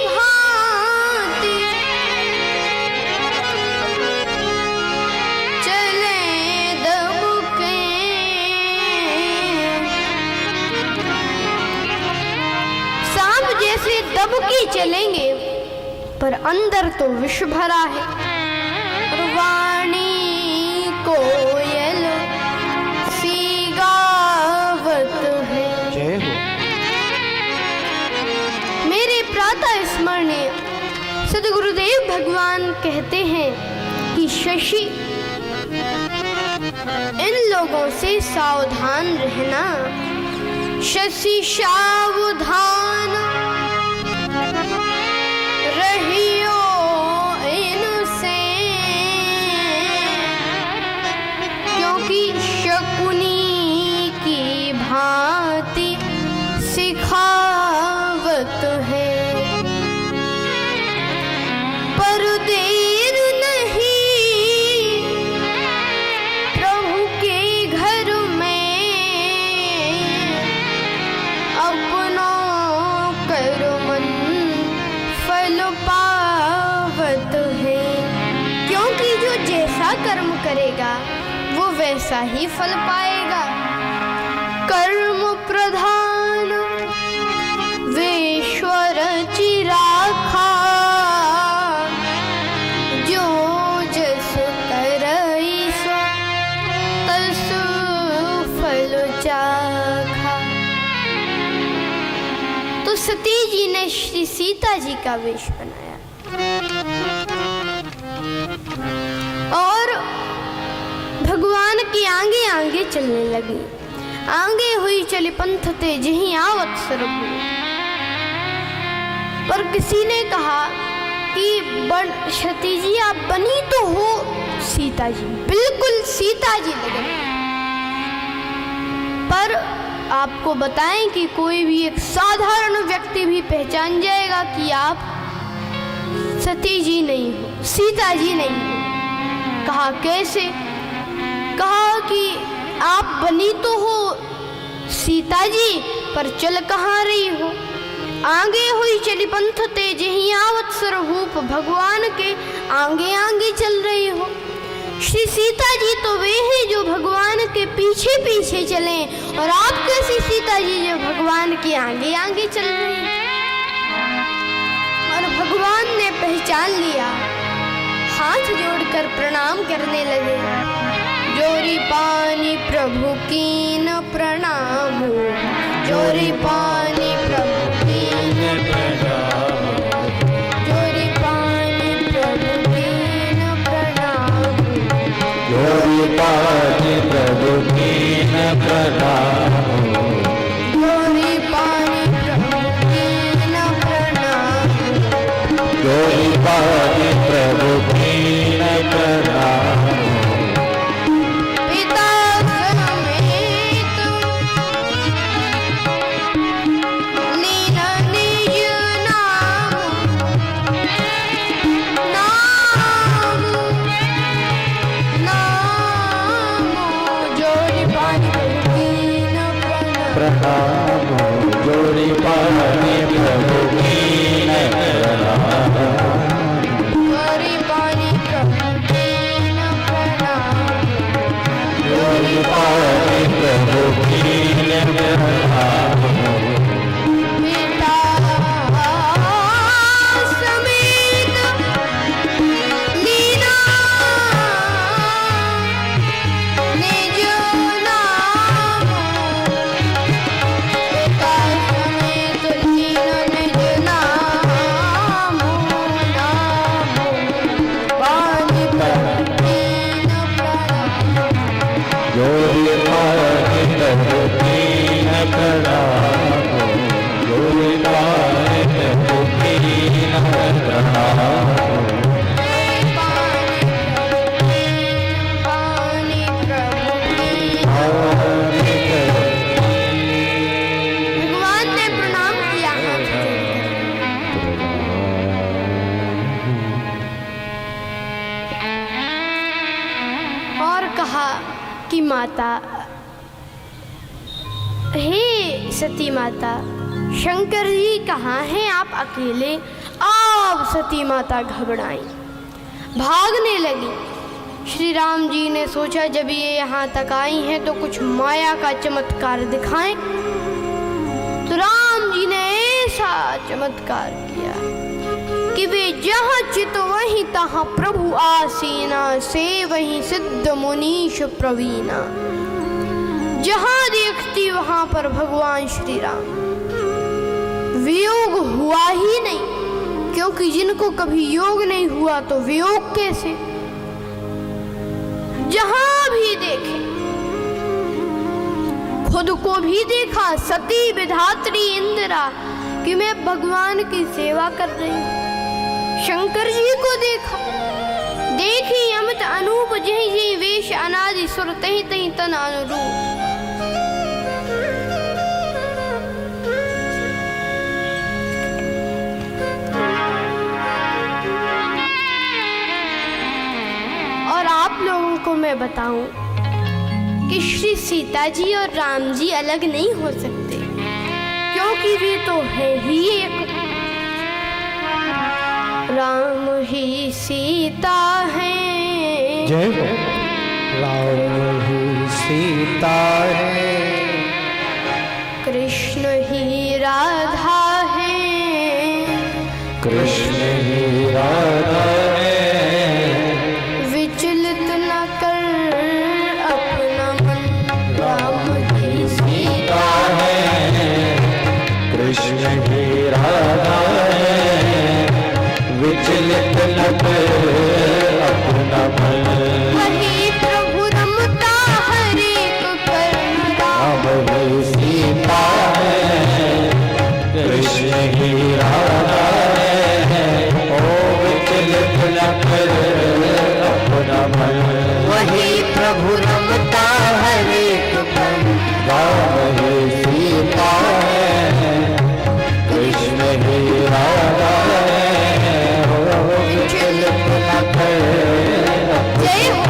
भांति चले दबके, सांप जैसे दबके चलेंगे पर अंदर तो विष भरा है। और वाणी कोयल सी गावत है। जय हो। मेरे प्रातः स्मरणीय सद्गुरुदेव भगवान कहते हैं कि शशि, इन लोगों से सावधान रहना। शशि सावधान रहियो इनसे, क्योंकि शकुनी की भांति सिखावत है। पर देर नहीं प्रभु के घर में अपनों कर्मन फल पावत है। क्योंकि जो जैसा कर्म करेगा वो वैसा ही फल पाएगा। कर्म प्रधान वेश्वर चिराखा, जो जस करई सो तस फल चाखा। तो सती जी ने श्री सीता जी का वेश बनाया और भगवान के आगे आगे चलने लगी। आगे हुई चली पंथ ते जहीं आवत सरभु। पर किसी ने कहा कि सती जी आप बनी तो हो सीता जी, बिल्कुल सीता जी लगे। पर आपको बताएं कि कोई भी एक साधारण व्यक्ति भी पहचान जाएगा कि आप सती जी नहीं हो, सीता जी नहीं हो। कहा कैसे? कहा कि आप बनी तो हो सीता जी, पर चल कहाँ रही हो? आगे हुई चली पंथ ते जहीं आवत सरभूप, भगवान के आगे आगे चल रही हो। श्री सीता जी तो वे हैं जो भगवान के पीछे पीछे चले, और आप कैसी सीता जी जो भगवान के आगे आगे चल रही हैं? और भगवान ने पहचान लिया, हाथ जोड़कर प्रणाम करने लगे। जोरी पानी प्रभु कीन प्रणाम, जोरी पानी प्रभु कीन प्रणाम, जोरी पानी प्रभु कीन प्रणाम, जोरी पानी प्रभु कीन प्रणाम, जोरी पानी प्रभु कीन प्रणाम, जोरी पानी प्रभु कीन प्रणाम। प्रणाम जोड़ी पानी प्रभु कीन प्रणाम, जोड़ी पानी प्रभु कीन प्रणाम, जोड़ी पानी प्रभु कीन प्रणाम। पिता समेत लीना निज नाम, पिता समेत लीना निज नाम, नाम पानी प्रभु कीन प्रणाम, जोड़ी पानी प्रभु कीन प्रणाम, जोड़ी पानी प्रभु कीन प्रणाम। पानी प्रभु कीन। भगवान ने प्रणाम किया हाथ जोड़कर और कहा कि माता, हे सती माता, शंकर जी कहाँ हैं आप अकेले? अब सती माता घबराई, भागने लगी। श्री राम जी ने सोचा जब ये यहाँ तक आई हैं तो कुछ माया का चमत्कार दिखाएं। तो राम जी ने ऐसा चमत्कार किया कि वे जहाँ चित वहीं तहाँ प्रभु आसीना, से वहीं सिद्ध मुनीश प्रवीणा। जहाँ देखती वहाँ पर भगवान श्री राम। वियोग हुआ ही नहीं, क्योंकि जिनको कभी योग नहीं हुआ तो वियोग कैसे। जहां भी देखे, खुद को भी देखा सती विधात्री इंदिरा कि मैं भगवान की सेवा कर रही हूँ। शंकर जी को देखा, देखी अमित अनूप जही जही वेश अनादि सुर तही तही तन अनुरूप। और आप लोगों को मैं बताऊं कि श्री सीता जी और राम जी अलग नहीं हो सकते, क्योंकि वे तो है ही एक। राम ही सीता है, जय हो। राम ही सीता है, कृष्ण ही राधा है, कृष्ण ही राधा है। विचलित न कर अपना मन, राम ही सीता है, कृष्ण ही राधा है। विचलित न कर अपना मन, वही प्रभु रमता हर एक कर्म राम। राम ही सीता है, कृष्ण ही राधा है। ओ विचलित न कर अपना मन, वही प्रभु रमता हर एक कर्म। राम ही सीता है, कृष्ण ही राधा है। ओ विचलित न कर जय हो।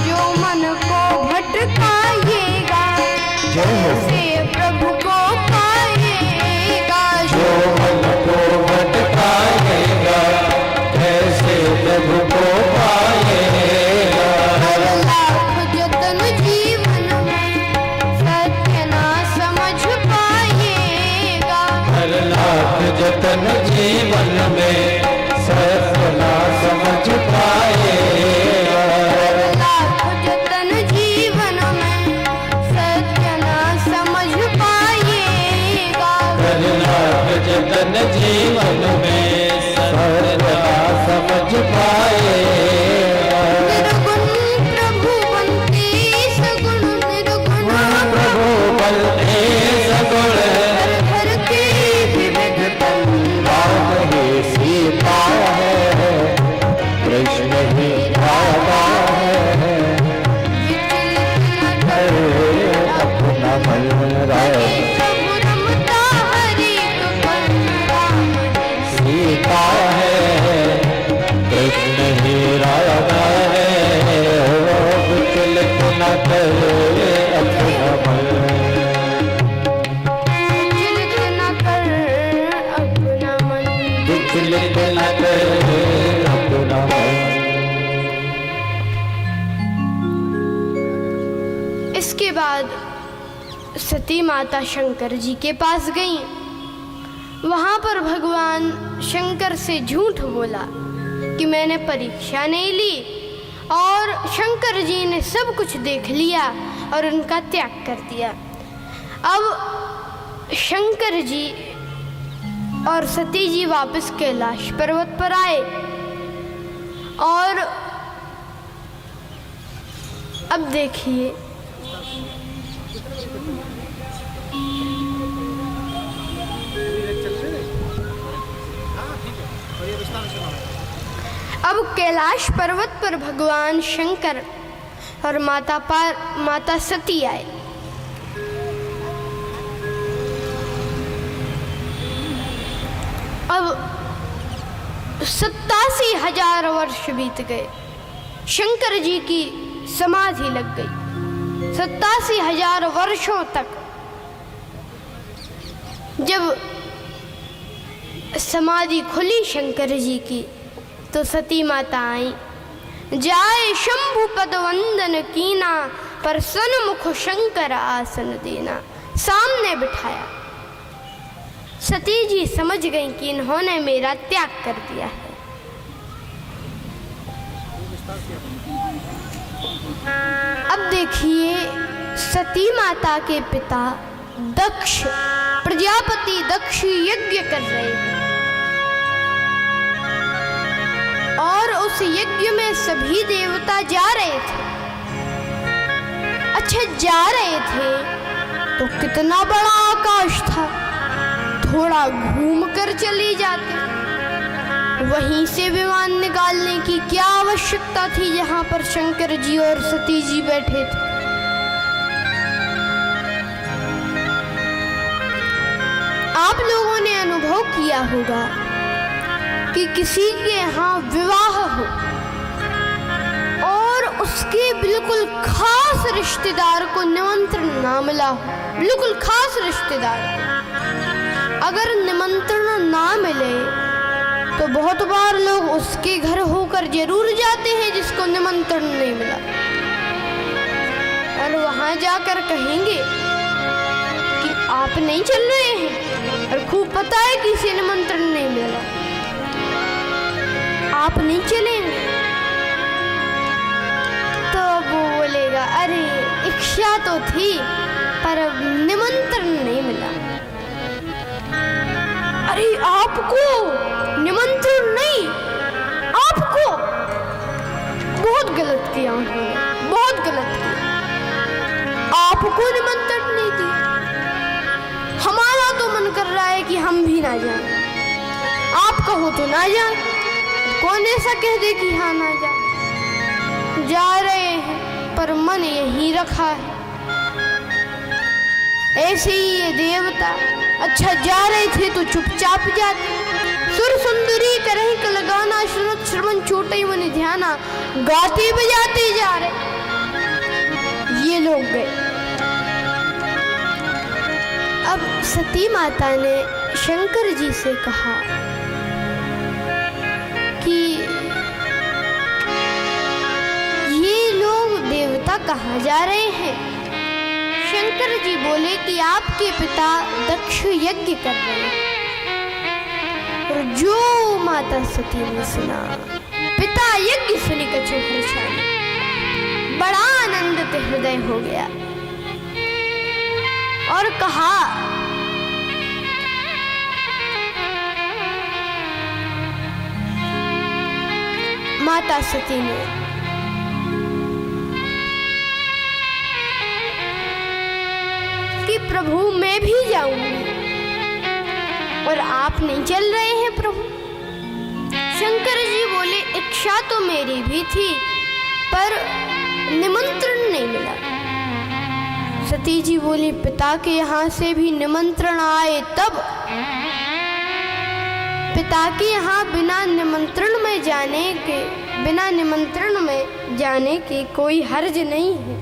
जो मन को भटकाएगा, से प्रभु को पाएगा। जो मन को भटकाएगा, ऐसे प्रभु को पाएगा। हर लाख जतन जीवन में सत्य ना समझ पाएगा। हर लाख जतन जीवन में सत्य ना समझ पाएगा। हर लाख जतन जीवन में सत्य ना समझ पाएगा। हर लाख जतन जीवन में सत्य ना समझ पाएगा। निर्गुण प्रभु बनते सगुण, निर्गुण प्रभु बनते सगुण, हर हर के विविध तन। राम ही सीता है, कृष्ण ही राधा है। विचलित न कर अपना मन राम प्रभु रमता हर एक कर्म। राम ही सीता है, कृष्ण ही राधा है। ओ विचलित न कर अपना मन, विचलित न कर अपना मन। विचलित न कर अपना मन। इसके बाद सती माता शंकर जी के पास गई। वहां पर भगवान शंकर से झूठ बोला कि मैंने परीक्षा नहीं ली, और शंकर जी ने सब कुछ देख लिया और उनका त्याग कर दिया। अब शंकर जी और सती जी वापस कैलाश पर्वत पर आए, और अब देखिए अब कैलाश पर्वत पर भगवान शंकर और माता सती आए। अब 87,000 वर्ष बीत गए। शंकर जी की समाधि लग गई। 87,000 वर्षों तक जब समाधि खुली शंकर जी की तो सती माता आई। जाए शंभु पद वंदन कीना, पर सन्मुख शंकर आसन देना। सामने बिठाया। सती जी समझ गई कि इन्होंने मेरा त्याग कर दिया है। अब देखिए, सती माता के पिता दक्ष, प्रजापति दक्ष यज्ञ कर रहे हैं और उस यज्ञ में सभी देवता जा रहे थे। अच्छा, जा रहे थे तो कितना बड़ा आकाश था, थोड़ा घूम कर चले जाते। वहीं से विमान निकालने की क्या आवश्यकता थी जहां पर शंकर जी और सती जी बैठे थे। आप लोगों ने अनुभव किया होगा कि किसी के यहाँ विवाह हो और उसके बिल्कुल खास रिश्तेदार को निमंत्रण ना मिला हो, बिल्कुल खास रिश्तेदार को अगर निमंत्रण ना मिले तो बहुत बार लोग उसके घर होकर जरूर जाते हैं जिसको निमंत्रण नहीं मिला, और वहां जाकर कहेंगे कि आप नहीं चल रहे हैं, और खूब पता है कि इसे निमंत्रण नहीं मिला, आप नहीं चलेंगे। तो वो बोलेगा, अरे इच्छा तो थी पर निमंत्रण नहीं मिला। अरे आपको निमंत्रण नहीं, आपको बहुत गलत किया उन्होंने, बहुत गलत किया। आपको निमंत्रण नहीं दिया। हमारा तो मन कर रहा है कि हम भी ना जाएं, आप कहो तो ना जाएं, कौन ऐसा कह दे कि हाँ ना जाए। जा रहे हैं पर मन यहीं रखा है। ऐसे ही ये देवता, अच्छा जा रहे थे तो चुपचाप जाते। सुर सुंदरी करही कल गाना, सुनत श्रवण छोटे मन ध्याना, गाते बजाते जा रहे। ये लोग गए। अब सती माता ने शंकर जी से कहा कि ये लोग देवता कहाँ जा रहे हैं। शंकर जी बोले कि आपके पिता दक्ष यज्ञ कर रहे हैं। और जो माता सती ने सुना, पिता यज्ञ सुनी कछु हर्षाने, बड़ा आनंदित हृदय हो गया और कहा, माता सती ने, कि प्रभु मैं भी जाऊंगी और आप नहीं चल रहे हैं प्रभु। शंकर जी बोले, इच्छा तो मेरी भी थी पर निमंत्रण नहीं मिला। सती जी बोली, पिता के यहाँ से भी निमंत्रण आए तब। पिता के यहाँ बिना निमंत्रण में जाने के कोई हर्ज नहीं है।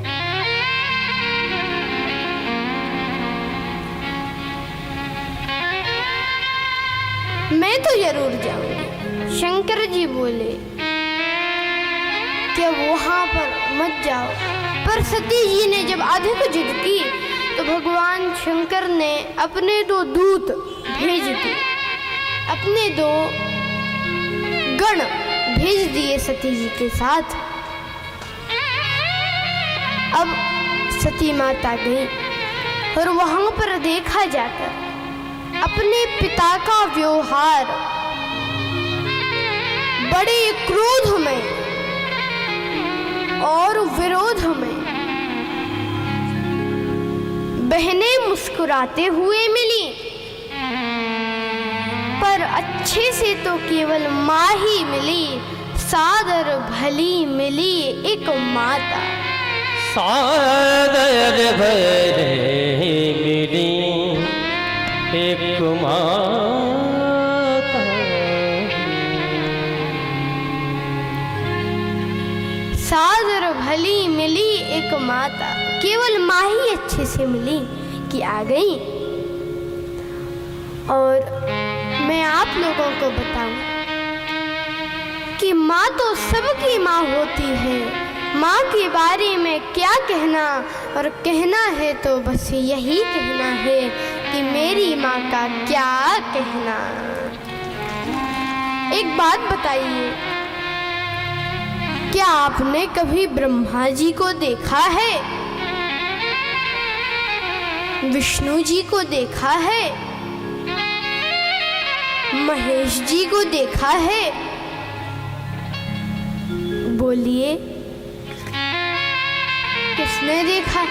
मैं तो जरूर जाऊंगी। शंकर जी बोले कि वहां पर मत जाओ। पर सती जी ने जब अधिक जिद की तो भगवान शंकर ने अपने 2 दूत भेज दिए, अपने 2 गण भेज दिए सती जी के साथ। अब सती माता गई और वहां पर देखा जाकर अपने पिता का व्यवहार बड़े क्रोध में और विरोध में बहनें मुस्कुराते हुए मिली, पर अच्छे से तो केवल माँ ही मिली, सादर भली मिली एक माता। सादर भले मिली एक माता, सादर भली मिली एक माता, केवल माँ ही अच्छे से मिली कि आ गई। और मैं आप लोगों को बताऊं कि माँ तो सबकी माँ होती है। माँ के बारे में क्या कहना, और कहना है तो बस यही कहना है कि मेरी माँ का क्या कहना। एक बात बताइए, क्या आपने कभी ब्रह्मा जी को देखा है? विष्णु जी को देखा है? महेश जी को देखा है? बोलिए, किसने देखा?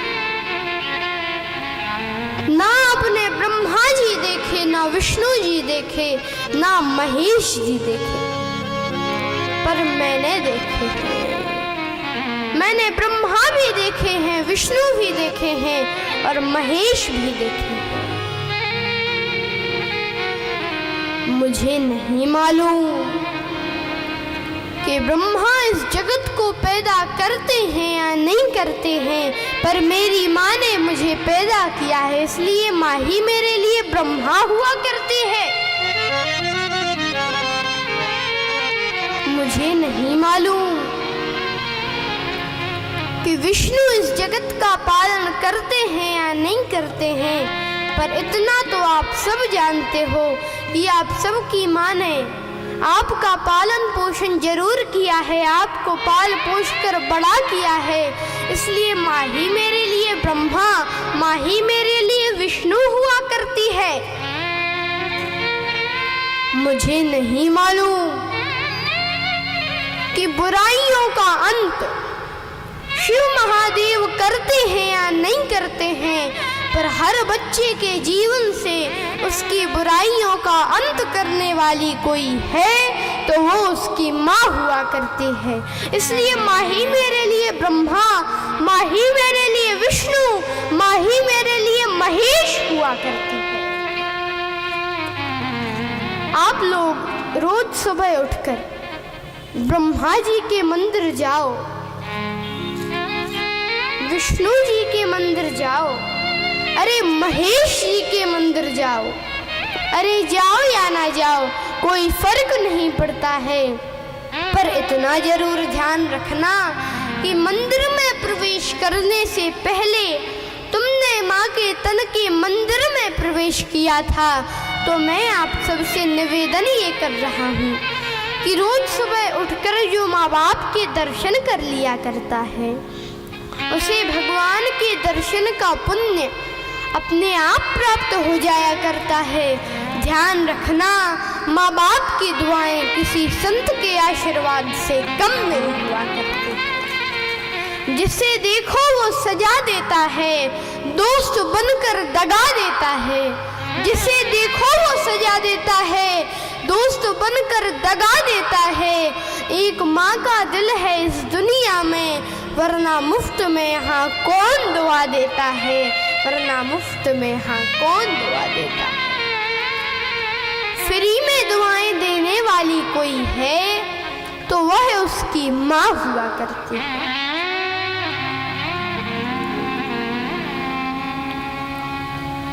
ना आपने ब्रह्मा जी देखे, ना विष्णु जी देखे, ना महेश जी देखे, पर मैंने देखे हैं। मैंने ब्रह्मा भी देखे हैं, विष्णु भी देखे हैं और महेश भी देखे हैं। मुझे नहीं मालूम कि ब्रह्मा इस जगत को पैदा करते हैं या नहीं करते हैं, पर मेरी माँ ने मुझे पैदा किया है, इसलिए माँ ही मेरे लिए ब्रह्मा हुआ करती है। मुझे नहीं मालूम कि विष्णु इस जगत का पालन करते हैं या नहीं करते हैं, पर इतना तो आप सब जानते हो कि आप सबकी माँ ने आपका पालन पोषण जरूर किया है, आपको पाल पोष कर बड़ा किया है, इसलिए माँ ही मेरे लिए ब्रह्मा, माँ ही मेरे लिए विष्णु हुआ करती है। मुझे नहीं मालूम कि बुराइयों का अंत शिव महादेव करते हैं या नहीं करते हैं, पर हर बच्चे के जीवन से उसकी बुराइयों का अंत करने वाली कोई है तो वो उसकी माँ हुआ करती है। इसलिए माँ ही मेरे लिए ब्रह्मा, माँ ही मेरे लिए विष्णु, माँ ही मेरे लिए महेश हुआ करती है। आप लोग रोज सुबह उठकर ब्रह्मा जी के मंदिर जाओ, विष्णु जी के मंदिर जाओ, अरे महेश जी के मंदिर जाओ, अरे जाओ या ना जाओ कोई फर्क नहीं पड़ता है, पर इतना जरूर ध्यान रखना कि मंदिर में प्रवेश करने से पहले तुमने माँ के तन के मंदिर में प्रवेश किया था। तो मैं आप सबसे निवेदन ये कर रहा हूँ कि रोज सुबह उठकर जो माँ बाप के दर्शन कर लिया करता है, उसे भगवान के दर्शन का पुण्य अपने आप प्राप्त हो जाया करता है। ध्यान रखना, माँ बाप की दुआएं किसी संत के आशीर्वाद से कम नहीं हुआ करती। जिसे देखो वो सजा देता है, दोस्त बनकर दगा देता है। जिसे देखो वो सजा देता है, दोस्त बनकर दगा देता है। एक माँ का दिल है इस दुनिया में, वरना मुफ्त में यहाँ कौन दुआ देता है, वरना मुफ्त में यहाँ कौन दुआ देता है। फ्री में दुआएं देने वाली कोई है तो वह उसकी माँ हुआ करती है।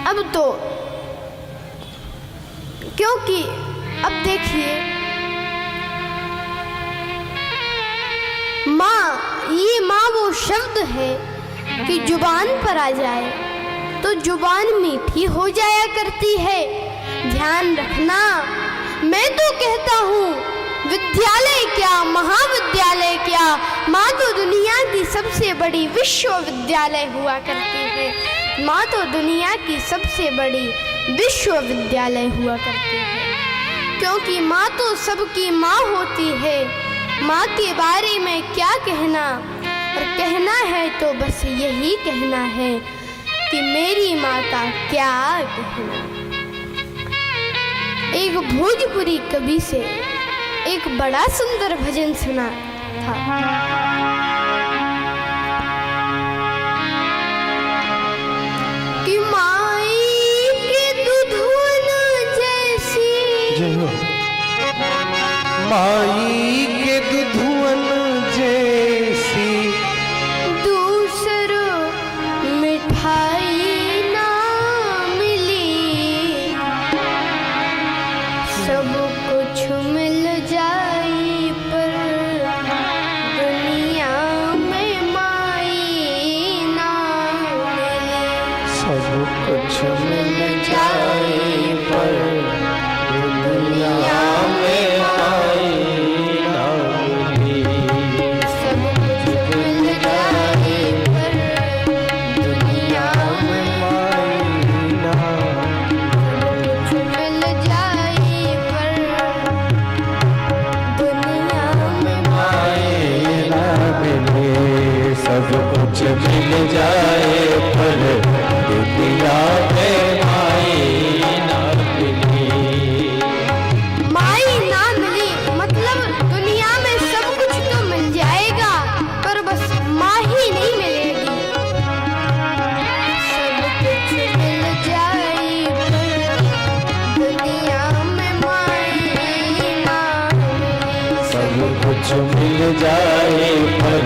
अब तो क्योंकि अब देखिए माँ, ये माँ वो शब्द है कि जुबान पर आ जाए तो जुबान मीठी हो जाया करती है। ध्यान रखना, मैं तो कहता हूँ विद्यालय क्या महाविद्यालय क्या, माँ तो दुनिया की सबसे बड़ी विश्वविद्यालय हुआ करती है। माँ तो दुनिया की सबसे बड़ी विश्वविद्यालय हुआ करती है, क्योंकि माँ तो सबकी माँ होती है। माँ के बारे में क्या कहना, और कहना है तो बस यही कहना है कि मेरी माँ का क्या कहना। एक भोजपुरी कवि से एक बड़ा सुंदर भजन सुना था। कि माई के दूधवन जैसी, माई के दुधुवन जैसी दूसरों मिठाई ना मिली। सब कुछ मिल जाई पर दुनिया में माई ना मिली। सब कुछ मिल जाए पर दुनिया में माई ना मिली। सब कुछ मिल जाए पर दुनिया में माई ना कुछ मिल जाए पर दुनिया में माई ना मिले। सब कुछ मिल जाए पर दुनिया में माई ना मिली। माई ना मिली मतलब दुनिया में सब कुछ तो मिल जाएगा पर बस माँ ही नहीं मिलेगी। सब कुछ मिल जाए पर दुनिया में माई ना मिली। सब कुछ मिल जाए पर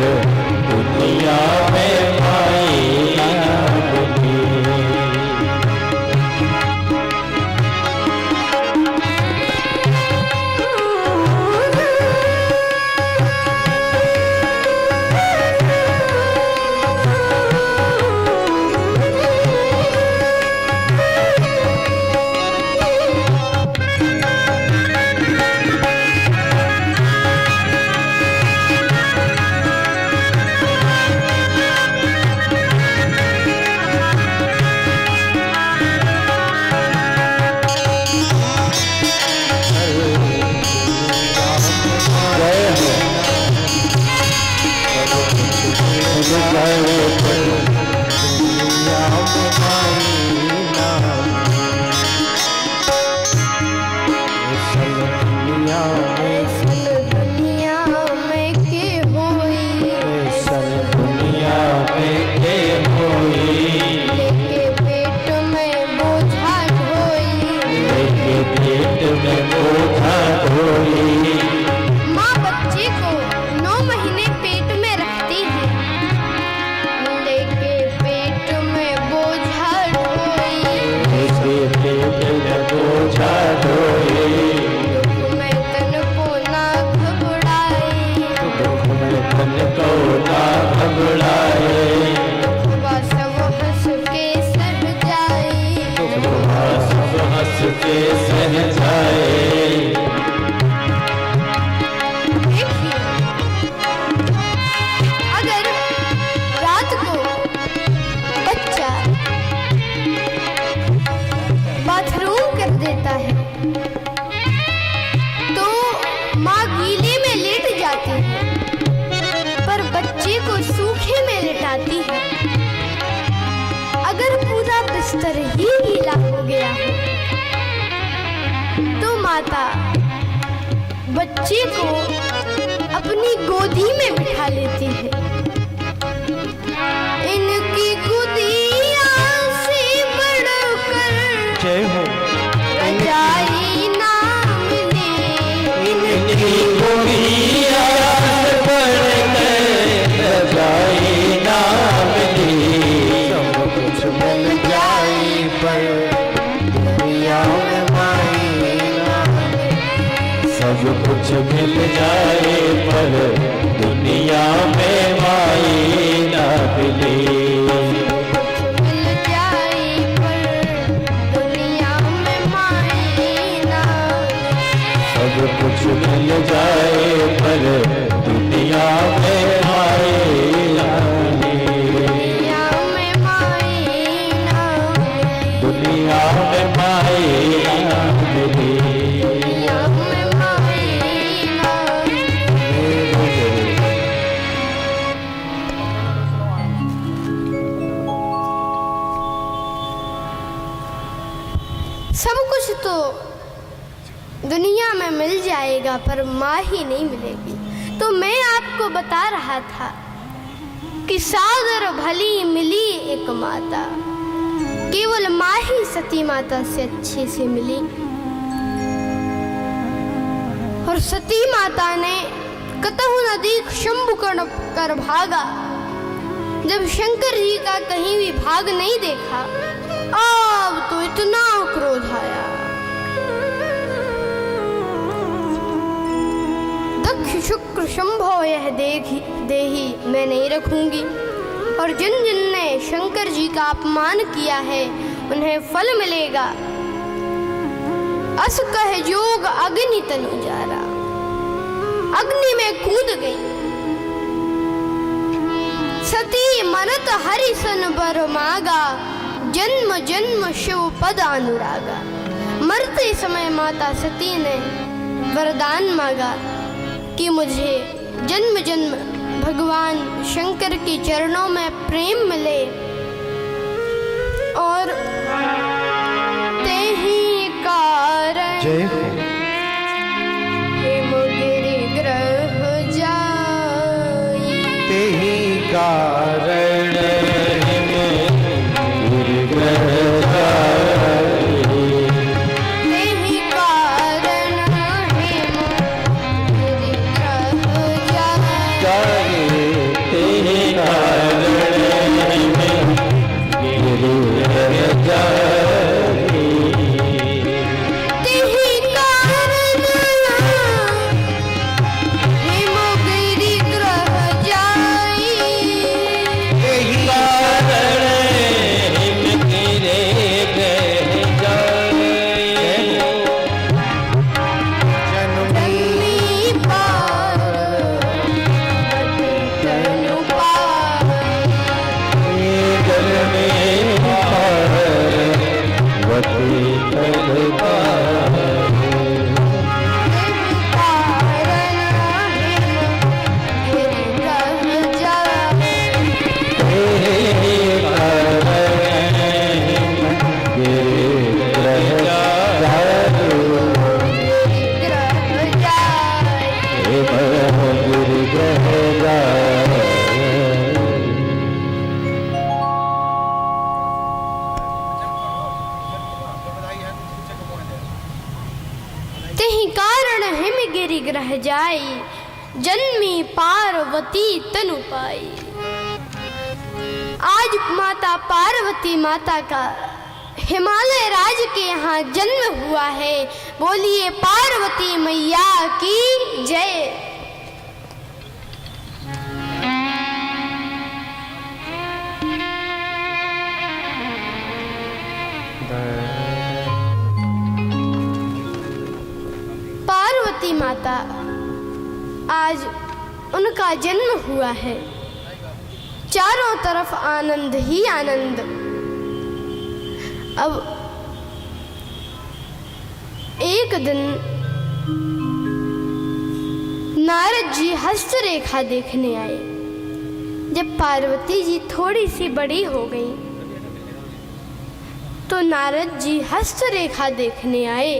दुनिया में माई ना मिली। दुनिया में के होई लेके पेट में बोझा ढोई। माँ बच्चे को 9 महीने पेट में रखती है लेके पेट में बोझा ढोई। दुख में तन को ना घबराए, दुखवा सब हंस के सह जाए। देखिए, अगर रात को बच्चा बाथरूम कर देता है तो माँ गीले में लेट जाती है पर बच्चे को सूखे में लेटाती है। अगर पूरा बिस्तर ही गीला हो गया है तो माता बच्चे को अपनी गोदी में बिठा लेती है। इनकी गोदियां से बढ़कर जय हो रजाई ना मिले। इनकी गोदियां से बढ़कर रजाई ना मिली। सब कुछ मिल जाए पर दुनिया में माई ना मिली। सब कुछ मिल जाए पर दुनिया में माई ना मिली। मिल जाए पर दुनिया में माई ना मिले। सब कुछ मिल जाए पर दुनिया में माई ना मिली। दुनिया में माई ना मिले। दुनिया में माई ना मिली। दुनिया में माई ना मिले। सब कुछ तो दुनिया में मिल जाएगा पर माँ ही नहीं मिलेगी। तो मैं आपको बता रहा था कि सादर भली मिली एक माता, केवल माँ ही सती माता से अच्छे से मिली। और सती माता ने कतहु न दीख शंभु कर भागा। जब शंकर जी का कहीं भी भाग नहीं देखा, अब तो इतना क्रोध आया। दक्ष शुक्र शंभो यह देही मैं नहीं रखूंगी। और जिन जिन ने शंकर जी का अपमान किया है उन्हें फल मिलेगा। अस कह जोग अग्नि तनु जारा, अग्नि में कूद गई। सती मनत हरिसन बर मागा, जन्म जन्म शिव पद अनुरागा। मरते समय माता सती ने वरदान मांगा कि मुझे जन्म जन्म भगवान शंकर के चरणों में प्रेम मिले और ते ही कारण जय हो हिमगिरि ग्रह जाई। ते ही कारण हिमगिरि ग्रह जाई। ते ही कारण हिमगिरि ग्रह जाई। ते ही कारण हिमगिरि ग्रह जाई। ते ही कारण हिमगिरि ग्रह जाई। ते ही कारण हिमगिरि ग्रह जाई। जनमी जन्मी पार्वती तनु पाई। जल में पार्वती तन तेहि कारण हिमगिरि ग्रह जाई, जन्मी पार्वती तनु पाई। आज माता पार्वती माता का हिमालय राज के यहाँ जन्म हुआ है। बोलिए पार्वती मैया की जय। पार्वती माता आज उनका जन्म हुआ है। चारों तरफ आनंद ही आनंद। अब एक दिन नारद जी हस्तरेखा देखने आए। जब पार्वती जी थोड़ी सी बड़ी हो गई तो नारद जी हस्तरेखा देखने आए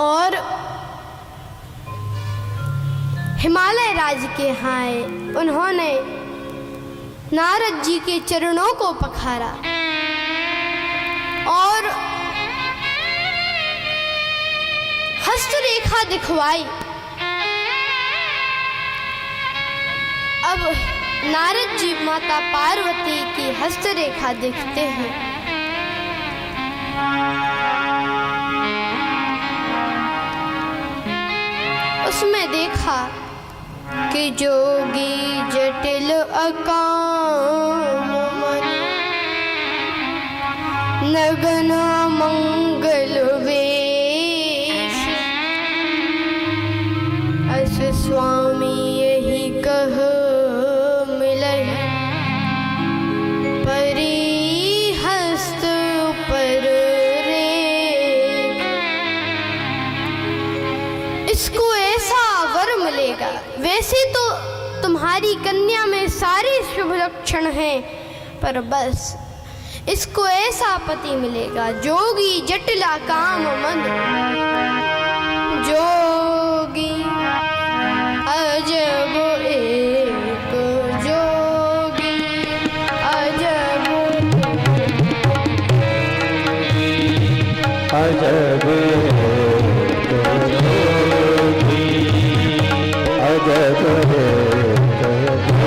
और हिमालय राज के यहाँ आए। उन्होंने नारद जी के चरणों को पखारा और हस्तरेखा दिखवाई। अब नारद जी माता पार्वती की हस्तरेखा देखते हैं। उसमें देखा कि जोगी जटिल अकाम मन, नगन मंगल वेश। अस स्वामी यही कह मिलहि, परी हस्त पर रेख। इसको ऐसा वर मिलेगा। वैसे तो तुम्हारी कन्या में सारे शुभ लक्षण हैं, पर बस इसको ऐसा पति मिलेगा जोगी जटिला काम मन, जोगी अजब एक जोगी अजब अजब अजब